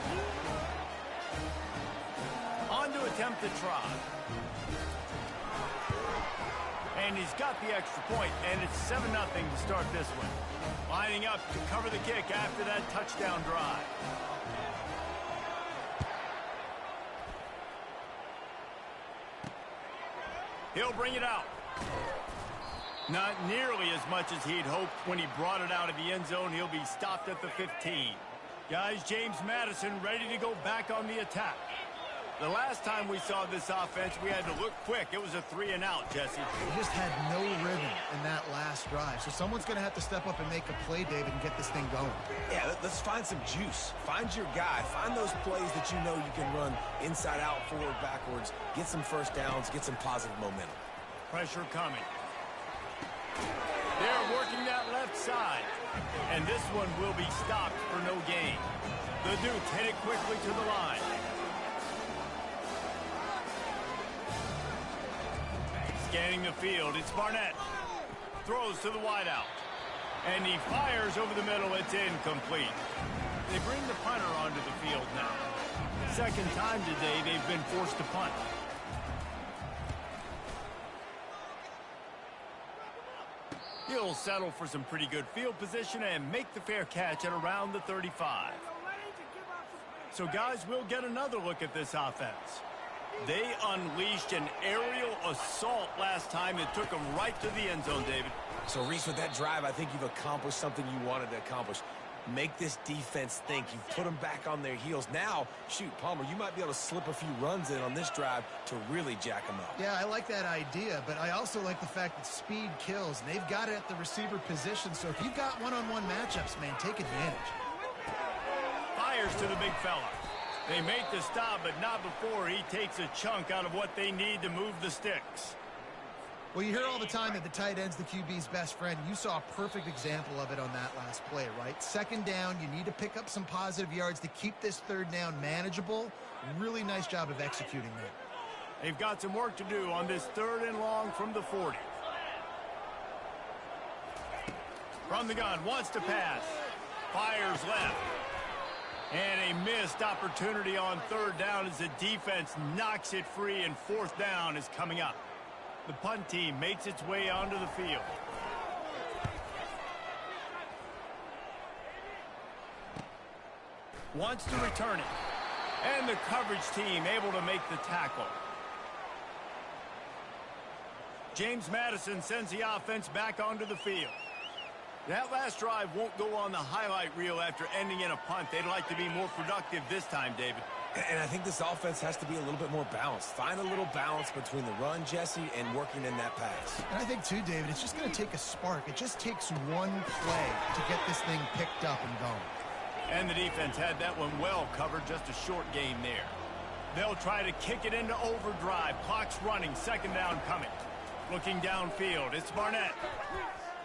On to attempt the try. And he's got the extra point, and it's 7-0 to start this one. Lining up to cover the kick after that touchdown drive. He'll bring it out. Not nearly as much as he'd hoped when he brought it out of the end zone. He'll be stopped at the 15. Guys, James Madison ready to go back on the attack. The last time we saw this offense, we had to look quick. It was a 3-and-out, Jesse. He just had no rhythm in that last drive. So someone's going to have to step up and make a play, David, and get this thing going. Yeah, let's find some juice. Find your guy. Find those plays that you know you can run inside out, forward, backwards. Get some first downs. Get some positive momentum. Pressure coming. They're working that left side. And this one will be stopped for no gain. The Dukes hit it quickly to the line. Scanning the field, it's Barnett. Throws to the wideout. And he fires over the middle, it's incomplete. They bring the punter onto the field now. Second time today they've been forced to punt. He'll settle for some pretty good field position and make the fair catch at around the 35. So guys, we'll get another look at this offense. They unleashed an aerial assault last time that took them right to the end zone, David. So, Reese, with that drive, I think you've accomplished something you wanted to accomplish. Make this defense think. You put them back on their heels. Now, shoot, Palmer, you might be able to slip a few runs in on this drive to really jack them up. Yeah, I like that idea, but I also like the fact that speed kills, and they've got it at the receiver position, so if you've got one-on-one matchups, man, take advantage. Fires to the big fella. They make the stop, but not before he takes a chunk out of what they need to move the sticks. Well, you hear all the time that the tight end's the QB's best friend. You saw a perfect example of it on that last play, right? Second down, you need to pick up some positive yards to keep this third down manageable. Really nice job of executing that. They've got some work to do on this 3rd and long from the 40. From the gun, wants to pass. Fires left. And a missed opportunity on 3rd down as the defense knocks it free, and 4th down is coming up. The punt team makes its way onto the field. Wants to return it. And the coverage team able to make the tackle. James Madison sends the offense back onto the field. That last drive won't go on the highlight reel after ending in a punt. They'd like to be more productive this time, David. And I think this offense has to be a little bit more balanced. Find a little balance between the run, Jesse, and working in that pass. And I think, too, David, it's just going to take a spark. It just takes one play to get this thing picked up and going. And the defense had that one well covered, just a short gain there. They'll try to kick it into overdrive. Clock's running, 2nd down coming. Looking downfield, it's Barnett.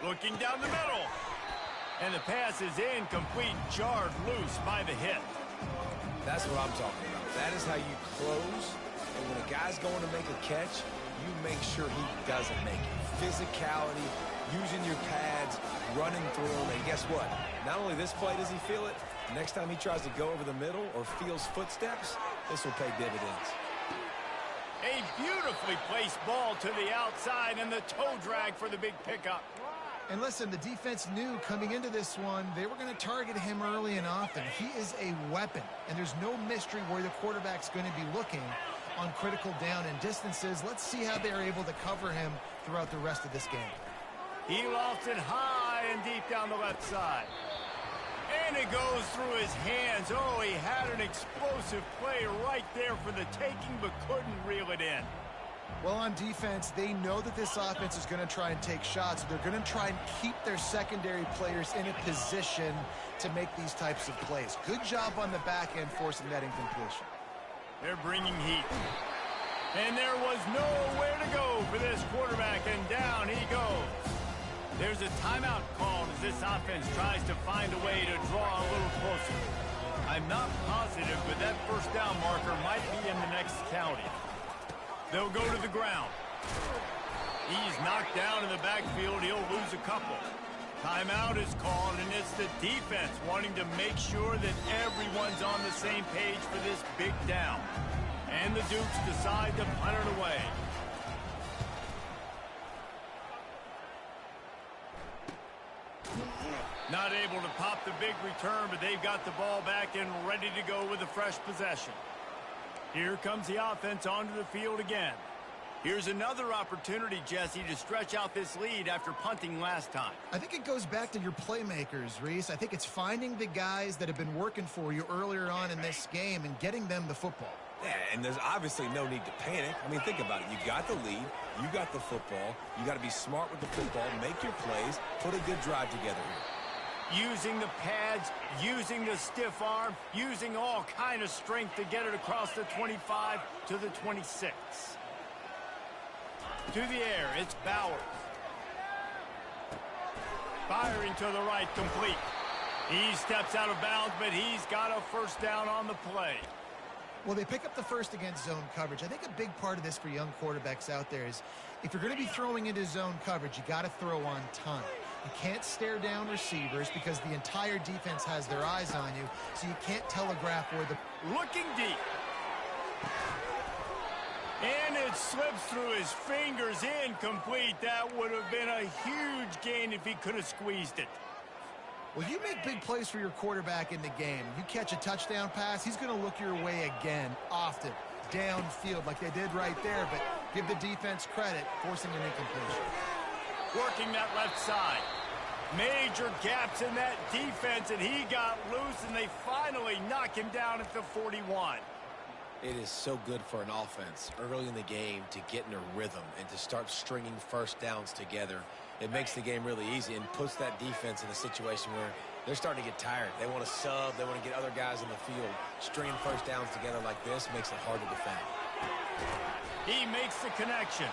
Looking down the middle. And the pass is incomplete, jarred loose by the hit. That's what I'm talking about. That is how you close. And when a guy's going to make a catch, you make sure he doesn't make it. Physicality, using your pads, running through them. And guess what? Not only this play does he feel it, next time he tries to go over the middle or feels footsteps, this will pay dividends. A beautifully placed ball to the outside, and the toe drag for the big pickup. And listen, the defense knew coming into this one, they were going to target him early and often. He is a weapon, and there's no mystery where the quarterback's going to be looking on critical down and distances. Let's see how they're able to cover him throughout the rest of this game. He lofts it high and deep down the left side. And it goes through his hands. Oh, he had an explosive play right there for the taking, but couldn't reel it in. Well, on defense, they know that this offense is going to try and take shots. They're going to try and keep their secondary players in a position to make these types of plays. Good job on the back end forcing that incompletion. They're bringing heat. And there was nowhere to go for this quarterback, and down he goes. There's a timeout called as this offense tries to find a way to draw a little closer. I'm not positive, but that 1st down marker might be in the next county. They'll go to the ground. He's knocked down in the backfield. He'll lose a couple. Timeout is called, and it's the defense wanting to make sure that everyone's on the same page for this big down. And the Dukes decide to punt it away. Not able to pop the big return, but they've got the ball back and ready to go with a fresh possession. Here comes the offense onto the field again. Here's another opportunity, Jesse, to stretch out this lead after punting last time. I think it goes back to your playmakers, Reese. I think it's finding the guys that have been working for you earlier on in this game and getting them the football. Yeah, and there's obviously no need to panic. I mean, think about it. You got the lead. You got the football. You got to be smart with the football, make your plays, put a good drive together here. Using the pads, using the stiff arm, using all kind of strength to get it across the 25 to the 26. To the air, it's Bowers. Firing to the right, complete. He steps out of bounds, but he's got a 1st down on the play. Well, they pick up the first against zone coverage. I think a big part of this for young quarterbacks out there is if you're going to be throwing into zone coverage, you got to throw on time. You can't stare down receivers because the entire defense has their eyes on you, so you can't telegraph where the... Looking deep. And it slips through his fingers, incomplete. That would have been a huge gain if he could have squeezed it. Well, you make big plays for your quarterback in the game. You catch a touchdown pass, he's going to look your way again, often, downfield like they did right there, but give the defense credit, forcing an incompletion. Working that left side. Major gaps in that defense, and he got loose, and they finally knock him down at the 41. It is so good for an offense early in the game to get in a rhythm and to start stringing first downs together. It makes the game really easy and puts that defense in a situation where they're starting to get tired. They want to sub. They want to get other guys in the field. Stringing first downs together like this makes it hard to defend. He makes the connection.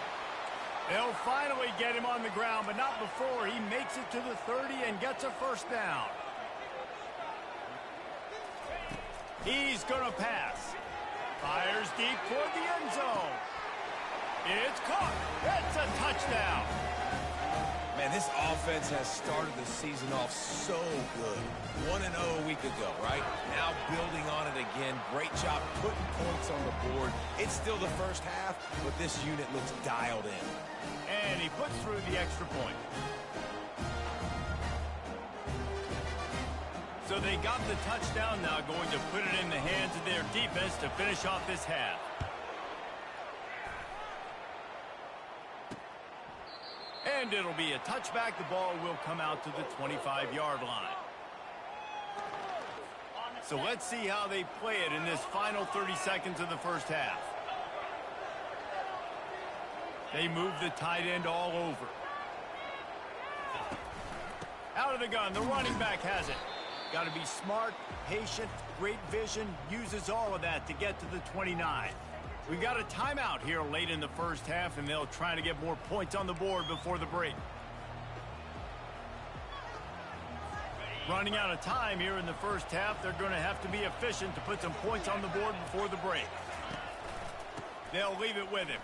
They'll finally get him on the ground, but not before he makes it to the 30 and gets a first down. He's going to pass. Fires deep toward the end zone. It's caught. It's a touchdown. Man, this offense has started the season off so good. 1-0 a week ago, right? Now building on it again. Great job putting points on the board. It's still the first half, but this unit looks dialed in. And he puts through the extra point. So they got the touchdown, now going to put it in the hands of their defense to finish off this half. And it'll be a touchback. The ball will come out to the 25-yard line. So let's see how they play it in this final 30 seconds of the first half. They move the tight end all over. Out of the gun, the running back has it. Got to be smart, patient, great vision, uses all of that to get to the 29. We got a timeout here late in the first half, and they'll try to get more points on the board before the break. Running out of time here in the first half, they're going to have to be efficient to put some points on the board before the break. They'll leave it with him.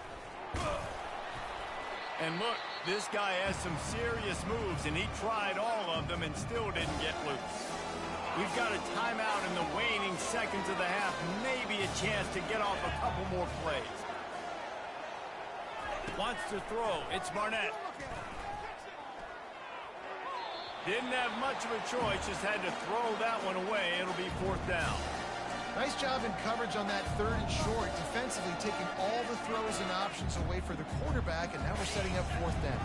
And look, this guy has some serious moves, and he tried all of them and still didn't get loose. We've got a timeout in the waning seconds of the half. Maybe a chance to get off a couple more plays. Wants to throw. It's Barnett. Didn't have much of a choice. Just had to throw that one away. It'll be fourth down. Nice job in coverage on that third and short. Defensively taking all the throws and options away for the quarterback, and now we're setting up fourth down.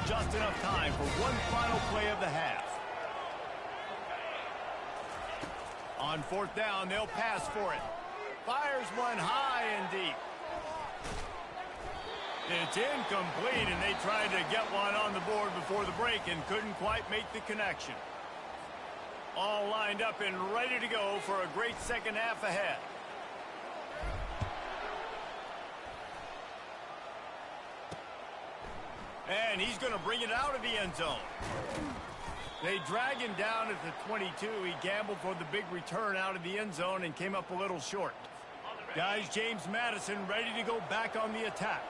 Just enough time for one final play of the half. On fourth down, they'll pass for it. Fires one high and deep. It's incomplete, and they tried to get one on the board before the break and couldn't quite make the connection. All lined up and ready to go for a great second half ahead. And he's going to bring it out of the end zone. They drag him down at the 22. He gambled for the big return out of the end zone and came up a little short. Guys, James Madison ready to go back on the attack.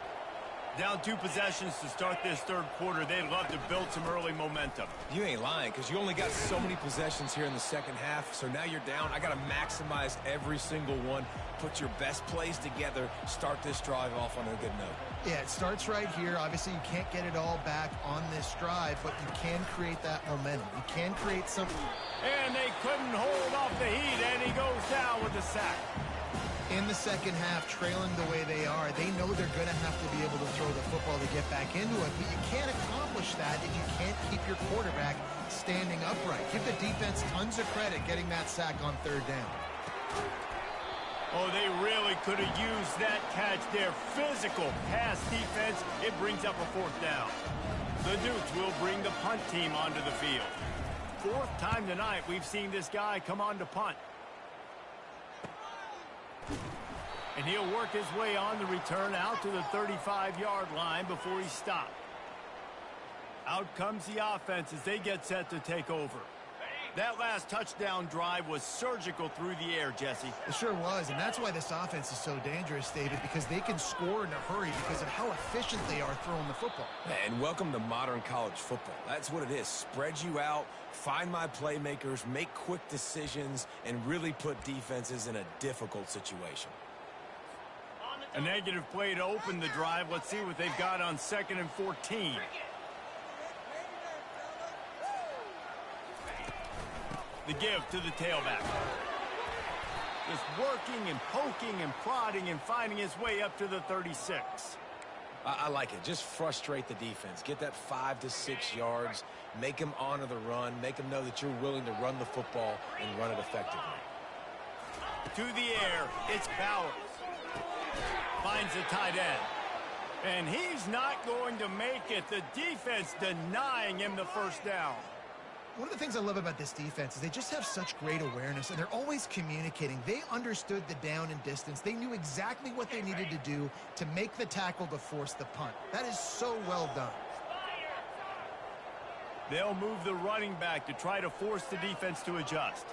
Down 2 possessions to start this third quarter. They'd love to build some early momentum. You ain't lying, because you only got so many possessions here in the second half, so now you're down. I got to maximize every single one. Put your best plays together. Start this drive off on a good note. Yeah, it starts right here. Obviously, you can't get it all back on this drive, but you can create that momentum. You can create something. And they couldn't hold off the heat, and he goes down with the sack. In the second half, trailing the way they are, they know they're going to have to be able to throw the football to get back into it, but you can't accomplish that if you can't keep your quarterback standing upright. Give the defense tons of credit getting that sack on third down. Oh, they really could have used that catch there. Physical pass defense. It brings up a fourth down. The Dukes will bring the punt team onto the field. Fourth time tonight we've seen this guy come on to punt. And he'll work his way on the return out to the 35-yard line before he stopped. Out comes the offense as they get set to take over. That last touchdown drive was surgical through the air, Jesse. It sure was, and that's why this offense is so dangerous, David, because they can score in a hurry because of how efficient they are throwing the football. And welcome to modern college football. That's what it is. Spread you out, find my playmakers, make quick decisions, and really put defenses in a difficult situation. A negative play to open the drive. Let's see what they've got on 2nd and 14. The give to the tailback. Just working and poking and prodding and finding his way up to the 36. I like it. Just frustrate the defense. Get that 5 to 6 yards. Make them honor the run. Make them know that you're willing to run the football and run it effectively. To the air, it's Bowers. Finds the tight end. And he's not going to make it. The defense denying him the first down. One of the things I love about this defense is they just have such great awareness, and they're always communicating. They understood the down and distance. They knew exactly what they needed to do to make the tackle to force the punt. That is so well done. They'll move the running back to try to force the defense to adjust.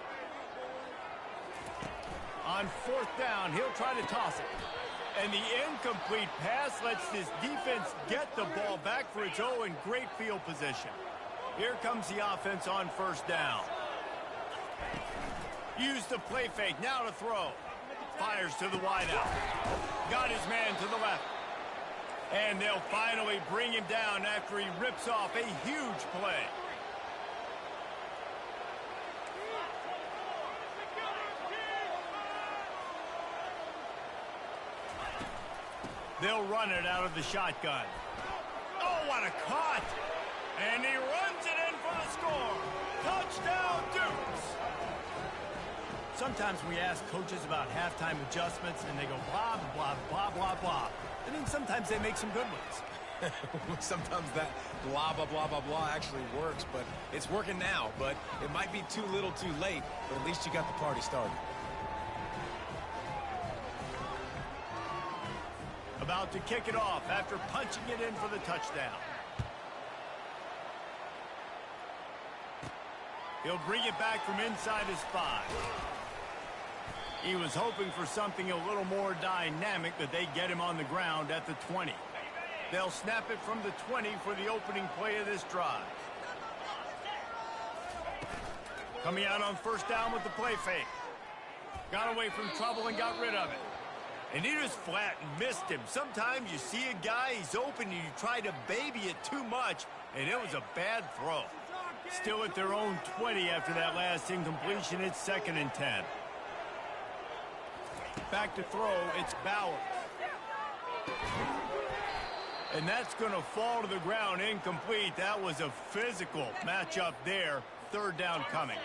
On fourth down, he'll try to toss it. And the incomplete pass lets this defense get the ball back for its own great field position. Here comes the offense on first down. Use the play fake, now to throw. Fires to the wideout. Got his man to the left. And they'll finally bring him down after he rips off a huge play. They'll run it out of the shotgun. Oh, what a cut! And he runs it in for the score. Touchdown, Dukes! Sometimes we ask coaches about halftime adjustments, and they go blah, blah, blah, blah, blah. And then sometimes they make some good ones. Sometimes that blah, blah, blah, blah, blah actually works, but it's working now. But it might be too little too late, but at least you got the party started. About to kick it off after punching it in for the touchdown. He'll bring it back from inside his 5. He was hoping for something a little more dynamic, but they get him on the ground at the 20. They'll snap it from the 20 for the opening play of this drive. Coming out on first down with the play fake. Got away from trouble and got rid of it. And he just flat and missed him. Sometimes you see a guy, he's open, and you try to baby it too much, and it was a bad throw. Still at their own 20 after that last incompletion. It's 2nd and 10. Back to throw, it's Bowers. And that's going to fall to the ground incomplete. That was a physical matchup there. 3rd down coming.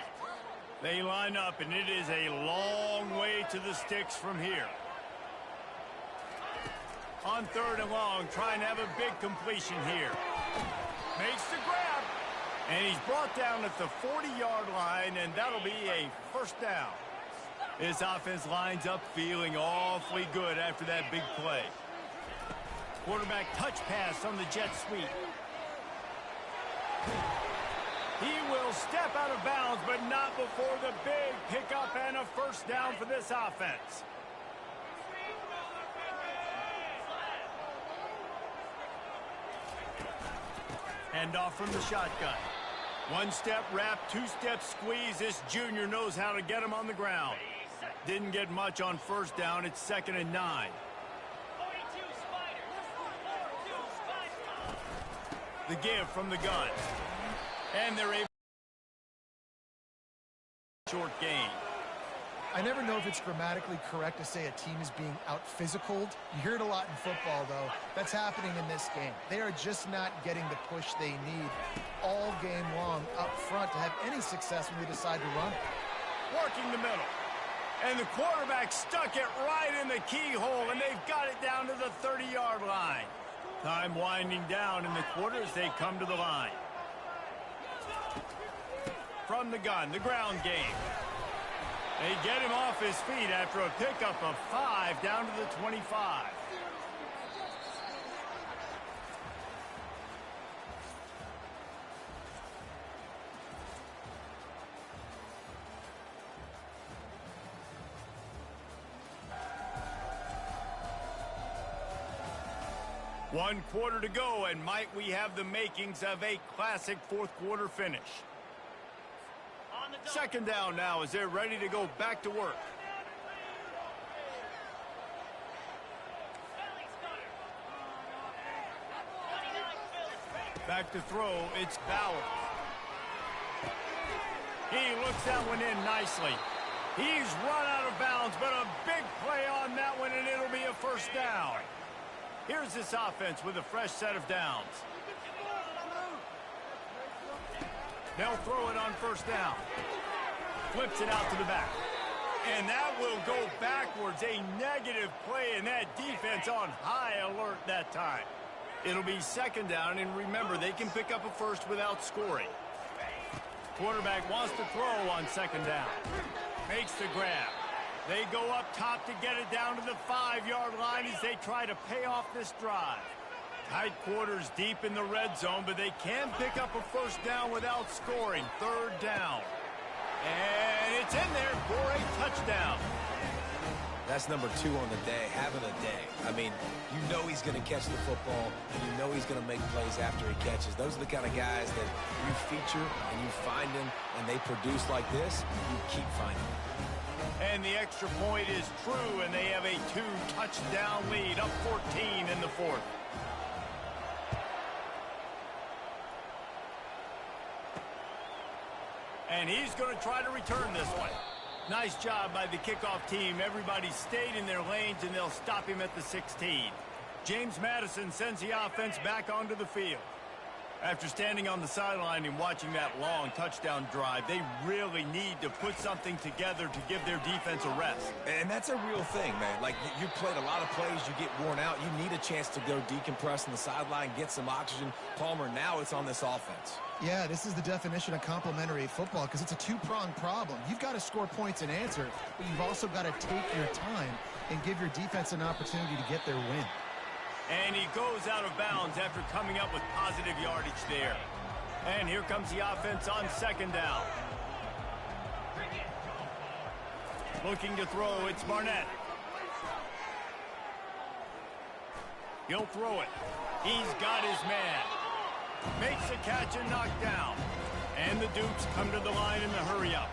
They line up, and it is a long way to the sticks from here. On 3rd and long, trying to have a big completion here. Makes the grab. And he's brought down at the 40-yard line, and that'll be a first down. This offense lines up feeling awfully good after that big play. Quarterback touch pass on the jet sweep. He will step out of bounds, but not before the big pickup and a first down for this offense. Hand off from the shotgun. 1-step wrap, 2-step squeeze. This junior knows how to get him on the ground. Didn't get much on first down. It's 2nd and 9. The give from the gun. And they're able to short gain. I never know if it's grammatically correct to say a team is being out-physicaled. You hear it a lot in football, though. That's happening in this game. They are just not getting the push they need all game long up front to have any success when they decide to run it. Working the middle. And the quarterback stuck it right in the keyhole, and they've got it down to the 30-yard line. Time winding down in the quarter as they come to the line. From the gun, the ground game. They get him off his feet after a pickup of 5 down to the 25. One quarter to go, and might we have the makings of a classic fourth quarter finish. 2nd down now as they're ready to go back to work. Back to throw, it's Bowers. He looks that one in nicely. He's run out of bounds, but a big play on that one, and it'll be a first down. Here's this offense with a fresh set of downs. They'll throw it on first down. Flips it out to the back. And that will go backwards. A negative play, and that defense on high alert that time. It'll be second down, and remember, they can pick up a first without scoring. Quarterback wants to throw on second down. Makes the grab. They go up top to get it down to the 5-yard line as they try to pay off this drive. Tight quarters deep in the red zone, but they can pick up a first down without scoring. Third down. And it's in there for a touchdown. That's number 2 on the day, having a day. I mean, you know he's going to catch the football, and you know he's going to make plays after he catches. Those are the kind of guys that you feature and you find them, and they produce like this, you keep finding them. And the extra point is true, and they have a 2-touchdown lead, up 14 in the fourth. And he's going to try to return this one. Nice job by the kickoff team. Everybody stayed in their lanes, and they'll stop him at the 16. James Madison sends the offense back onto the field. After standing on the sideline and watching that long touchdown drive, they really need to put something together to give their defense a rest. And that's a real thing, man. Like, you played a lot of plays, you get worn out. You need a chance to go decompress on the sideline, get some oxygen. Palmer, now it's on this offense. Yeah, this is the definition of complementary football because it's a two-pronged problem. You've got to score points and answer, but you've also got to take your time and give your defense an opportunity to get their win. And he goes out of bounds after coming up with positive yardage there. And here comes the offense on second down. Looking to throw, it's Barnett. He'll throw it. He's got his man. Makes a catch and knocked down. And the Dukes come to the line in the hurry-up.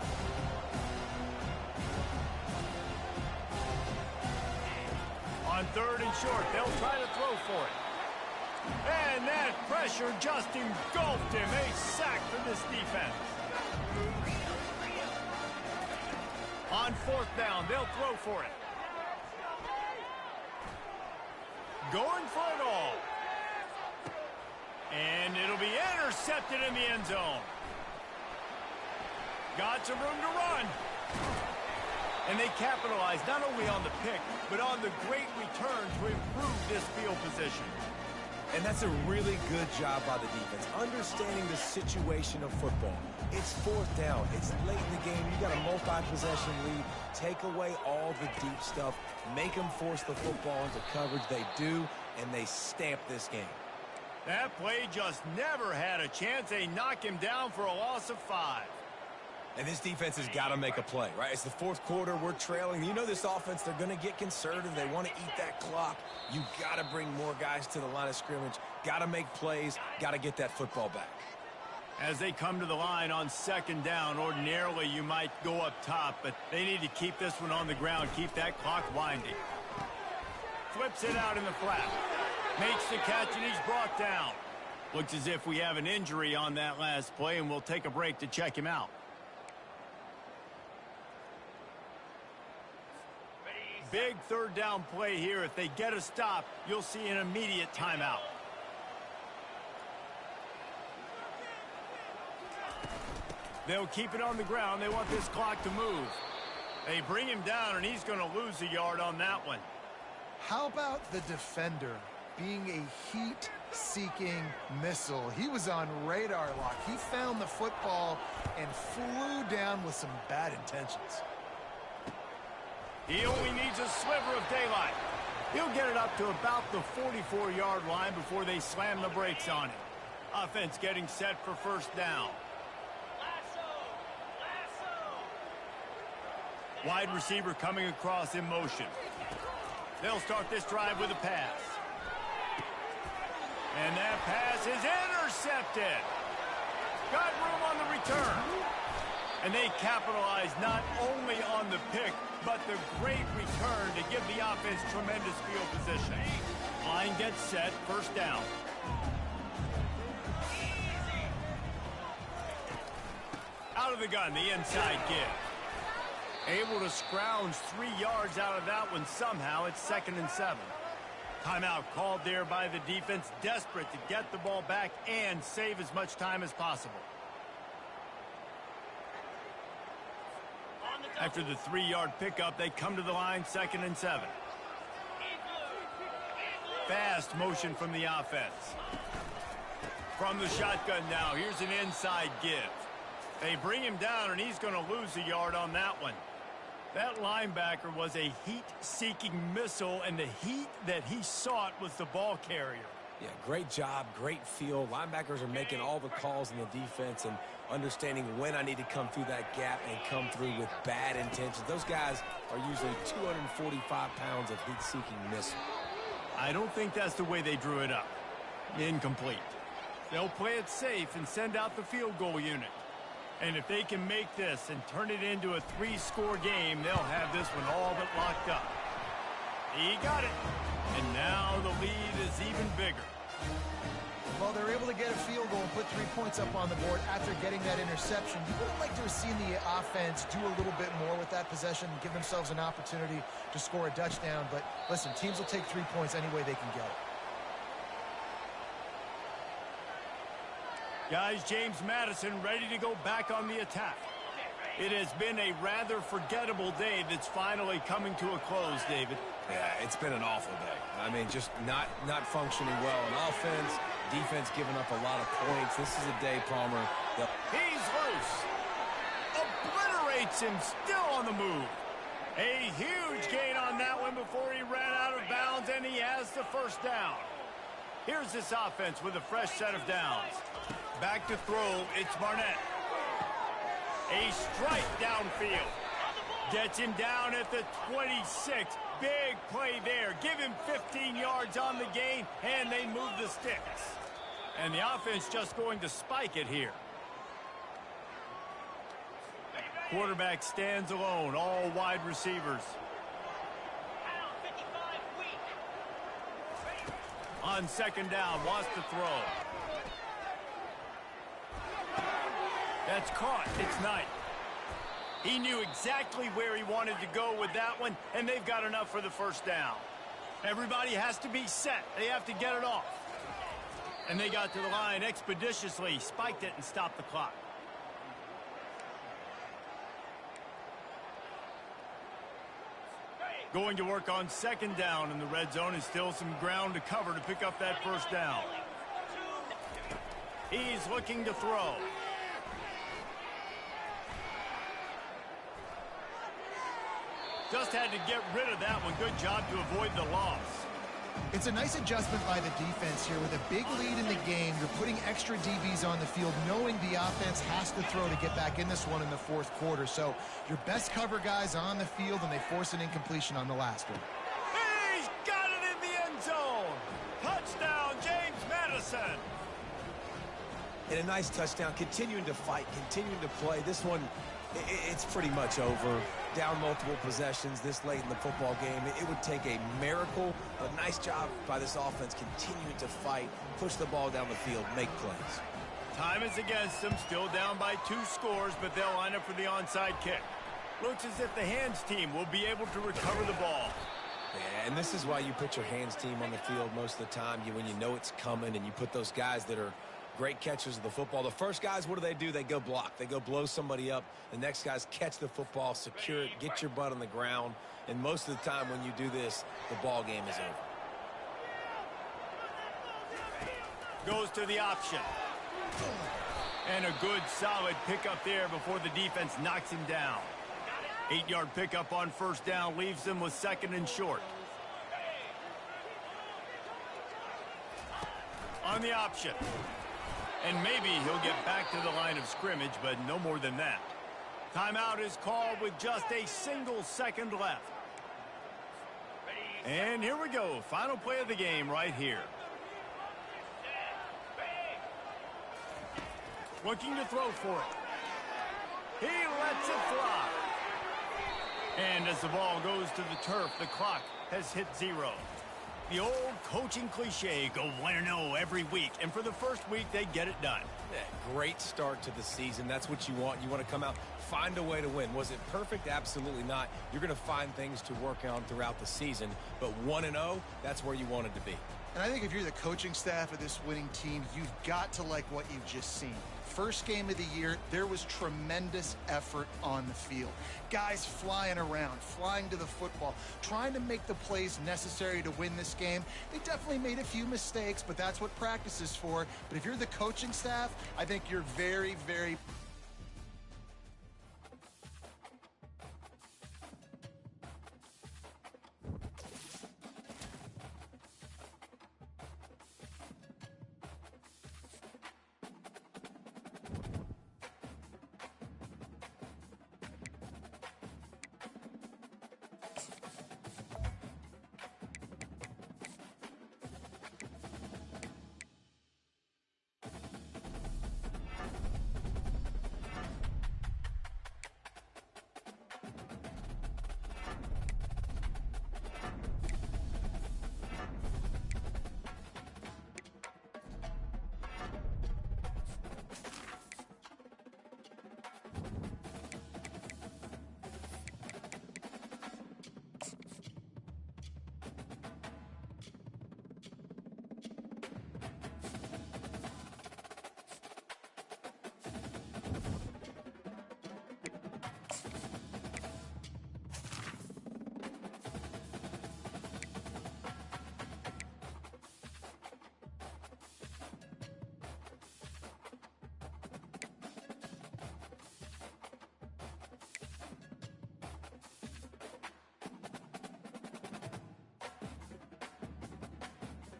On third and short, they'll try to throw for it. And that pressure just engulfed him. A sack for this defense. On fourth down, they'll throw for it. Going for it all. And it'll be intercepted in the end zone. Got some room to run. And they capitalize not only on the pick, but on the great return to improve this field position. And that's a really good job by the defense, understanding the situation of football. It's fourth down. It's late in the game. You got a multi-possession lead. Take away all the deep stuff. Make them force the football into coverage. They do, and they stamp this game. That play just never had a chance. They knock him down for a loss of 5. And this defense has got to make a play, right? It's the fourth quarter. We're trailing. You know this offense, they're going to get conservative. They want to eat that clock. You got to bring more guys to the line of scrimmage. Got to make plays. Got to get that football back. As they come to the line on second down, ordinarily you might go up top, but they need to keep this one on the ground, keep that clock winding. Flips it out in the flat. Makes the catch, and he's brought down. Looks as if we have an injury on that last play, and we'll take a break to check him out. Big third down play here. If they get a stop, you'll see an immediate timeout. They'll keep it on the ground. They want this clock to move. They bring him down, and he's going to lose a yard on that one. How about the defender being a heat-seeking missile? He was on radar lock. He found the football and flew down with some bad intentions. He only needs a sliver of daylight. He'll get it up to about the 44-yard line before they slam the brakes on him. Offense getting set for first down. Wide receiver coming across in motion. They'll start this drive with a pass. And that pass is intercepted. Got room on the return. And they capitalize not only on the pick, but the great return to give the offense tremendous field position. Line gets set, first down. Out of the gun, the inside give. Able to scrounge 3 yards out of that one somehow. It's 2nd and 7. Timeout called there by the defense, desperate to get the ball back and save as much time as possible. After the 3-yard pickup, they come to the line, 2nd and 7. Fast motion from the offense. From the shotgun now, here's an inside give. They bring him down, and he's going to lose a yard on that one. That linebacker was a heat-seeking missile, and the heat that he sought was the ball carrier. Yeah, great job, great feel. Linebackers are making all the calls in the defense and understanding when I need to come through that gap and come through with bad intentions. Those guys are usually 245 pounds of heat-seeking missile. I don't think that's the way they drew it up. Incomplete. They'll play it safe and send out the field goal unit. And if they can make this and turn it into a 3-score game, they'll have this one all but locked up. He got it. And now the lead is even bigger. Well, they're able to get a field goal and put 3 points up on the board after getting that interception. You would have liked to have seen the offense do a little bit more with that possession and give themselves an opportunity to score a touchdown. But listen, teams will take 3 points any way they can get it. Guys, James Madison ready to go back on the attack. It has been a rather forgettable day that's finally coming to a close, David. Yeah, it's been an awful day. I mean, just not functioning well on offense, defense giving up a lot of points. This is a day, Palmer. He's loose. Obliterates him, still on the move. A huge gain on that one before he ran out of bounds, and he has the first down. Here's this offense with a fresh set of downs. Back to throw, it's Barnett. A strike downfield. Gets him down at the 26. Big play there. Give him 15 yards on the gain, and they move the sticks. And the offense just going to spike it here. Quarterback stands alone, all wide receivers. On 2nd down, wants to throw. That's caught. It's Knight. He knew exactly where he wanted to go with that one, and they've got enough for the first down. Everybody has to be set. They have to get it off. And they got to the line expeditiously, spiked it, and stopped the clock. Going to work on 2nd down in the red zone, and still some ground to cover to pick up that first down. He's looking to throw. Just had to get rid of that one. Good job to avoid the loss. It's a nice adjustment by the defense here. With a big lead in the game, you're putting extra DBs on the field, knowing the offense has to throw to get back in this one in the 4th quarter. So your best cover guys on the field, and they force an incompletion on the last one. He's got it in the end zone. Touchdown, James Madison. And a nice touchdown, continuing to fight, continuing to play. This one, it's pretty much over. Down multiple possessions this late in the football game. It would take a miracle, but nice job by this offense continuing to fight, push the ball down the field, make plays. Time is against them, still down by 2 scores, but they'll line up for the onside kick. Looks as if the hands team will be able to recover the ball. Yeah, and this is why you put your hands team on the field most of the time. When you know it's coming, and you put those guys that are great catchers of the football. The first guys, what do? They go block. They go blow somebody up. The next guys catch the football, secure it, get your butt on the ground. And most of the time when you do this, the ball game is over. Goes to the option. And a good solid pickup there before the defense knocks him down. 8-yard pickup on 1st down leaves them with 2nd and short. On the option. And maybe he'll get back to the line of scrimmage, but no more than that. Timeout is called with just a single second left. And here we go. Final play of the game right here. Looking to throw for it. He lets it fly. And as the ball goes to the turf, the clock has hit 0. The old coaching cliche, go 1-0 every week. And for the first week, they get it done. Yeah, great start to the season. That's what you want. You want to come out, find a way to win. Was it perfect? Absolutely not. You're going to find things to work on throughout the season. But 1-0, that's where you want it to be. And I think if you're the coaching staff of this winning team, you've got to like what you've just seen. First game of the year, there was tremendous effort on the field. Guys flying around, flying to the football, trying to make the plays necessary to win this game. They definitely made a few mistakes, but that's what practice is for. But if you're the coaching staff, I think you're very, very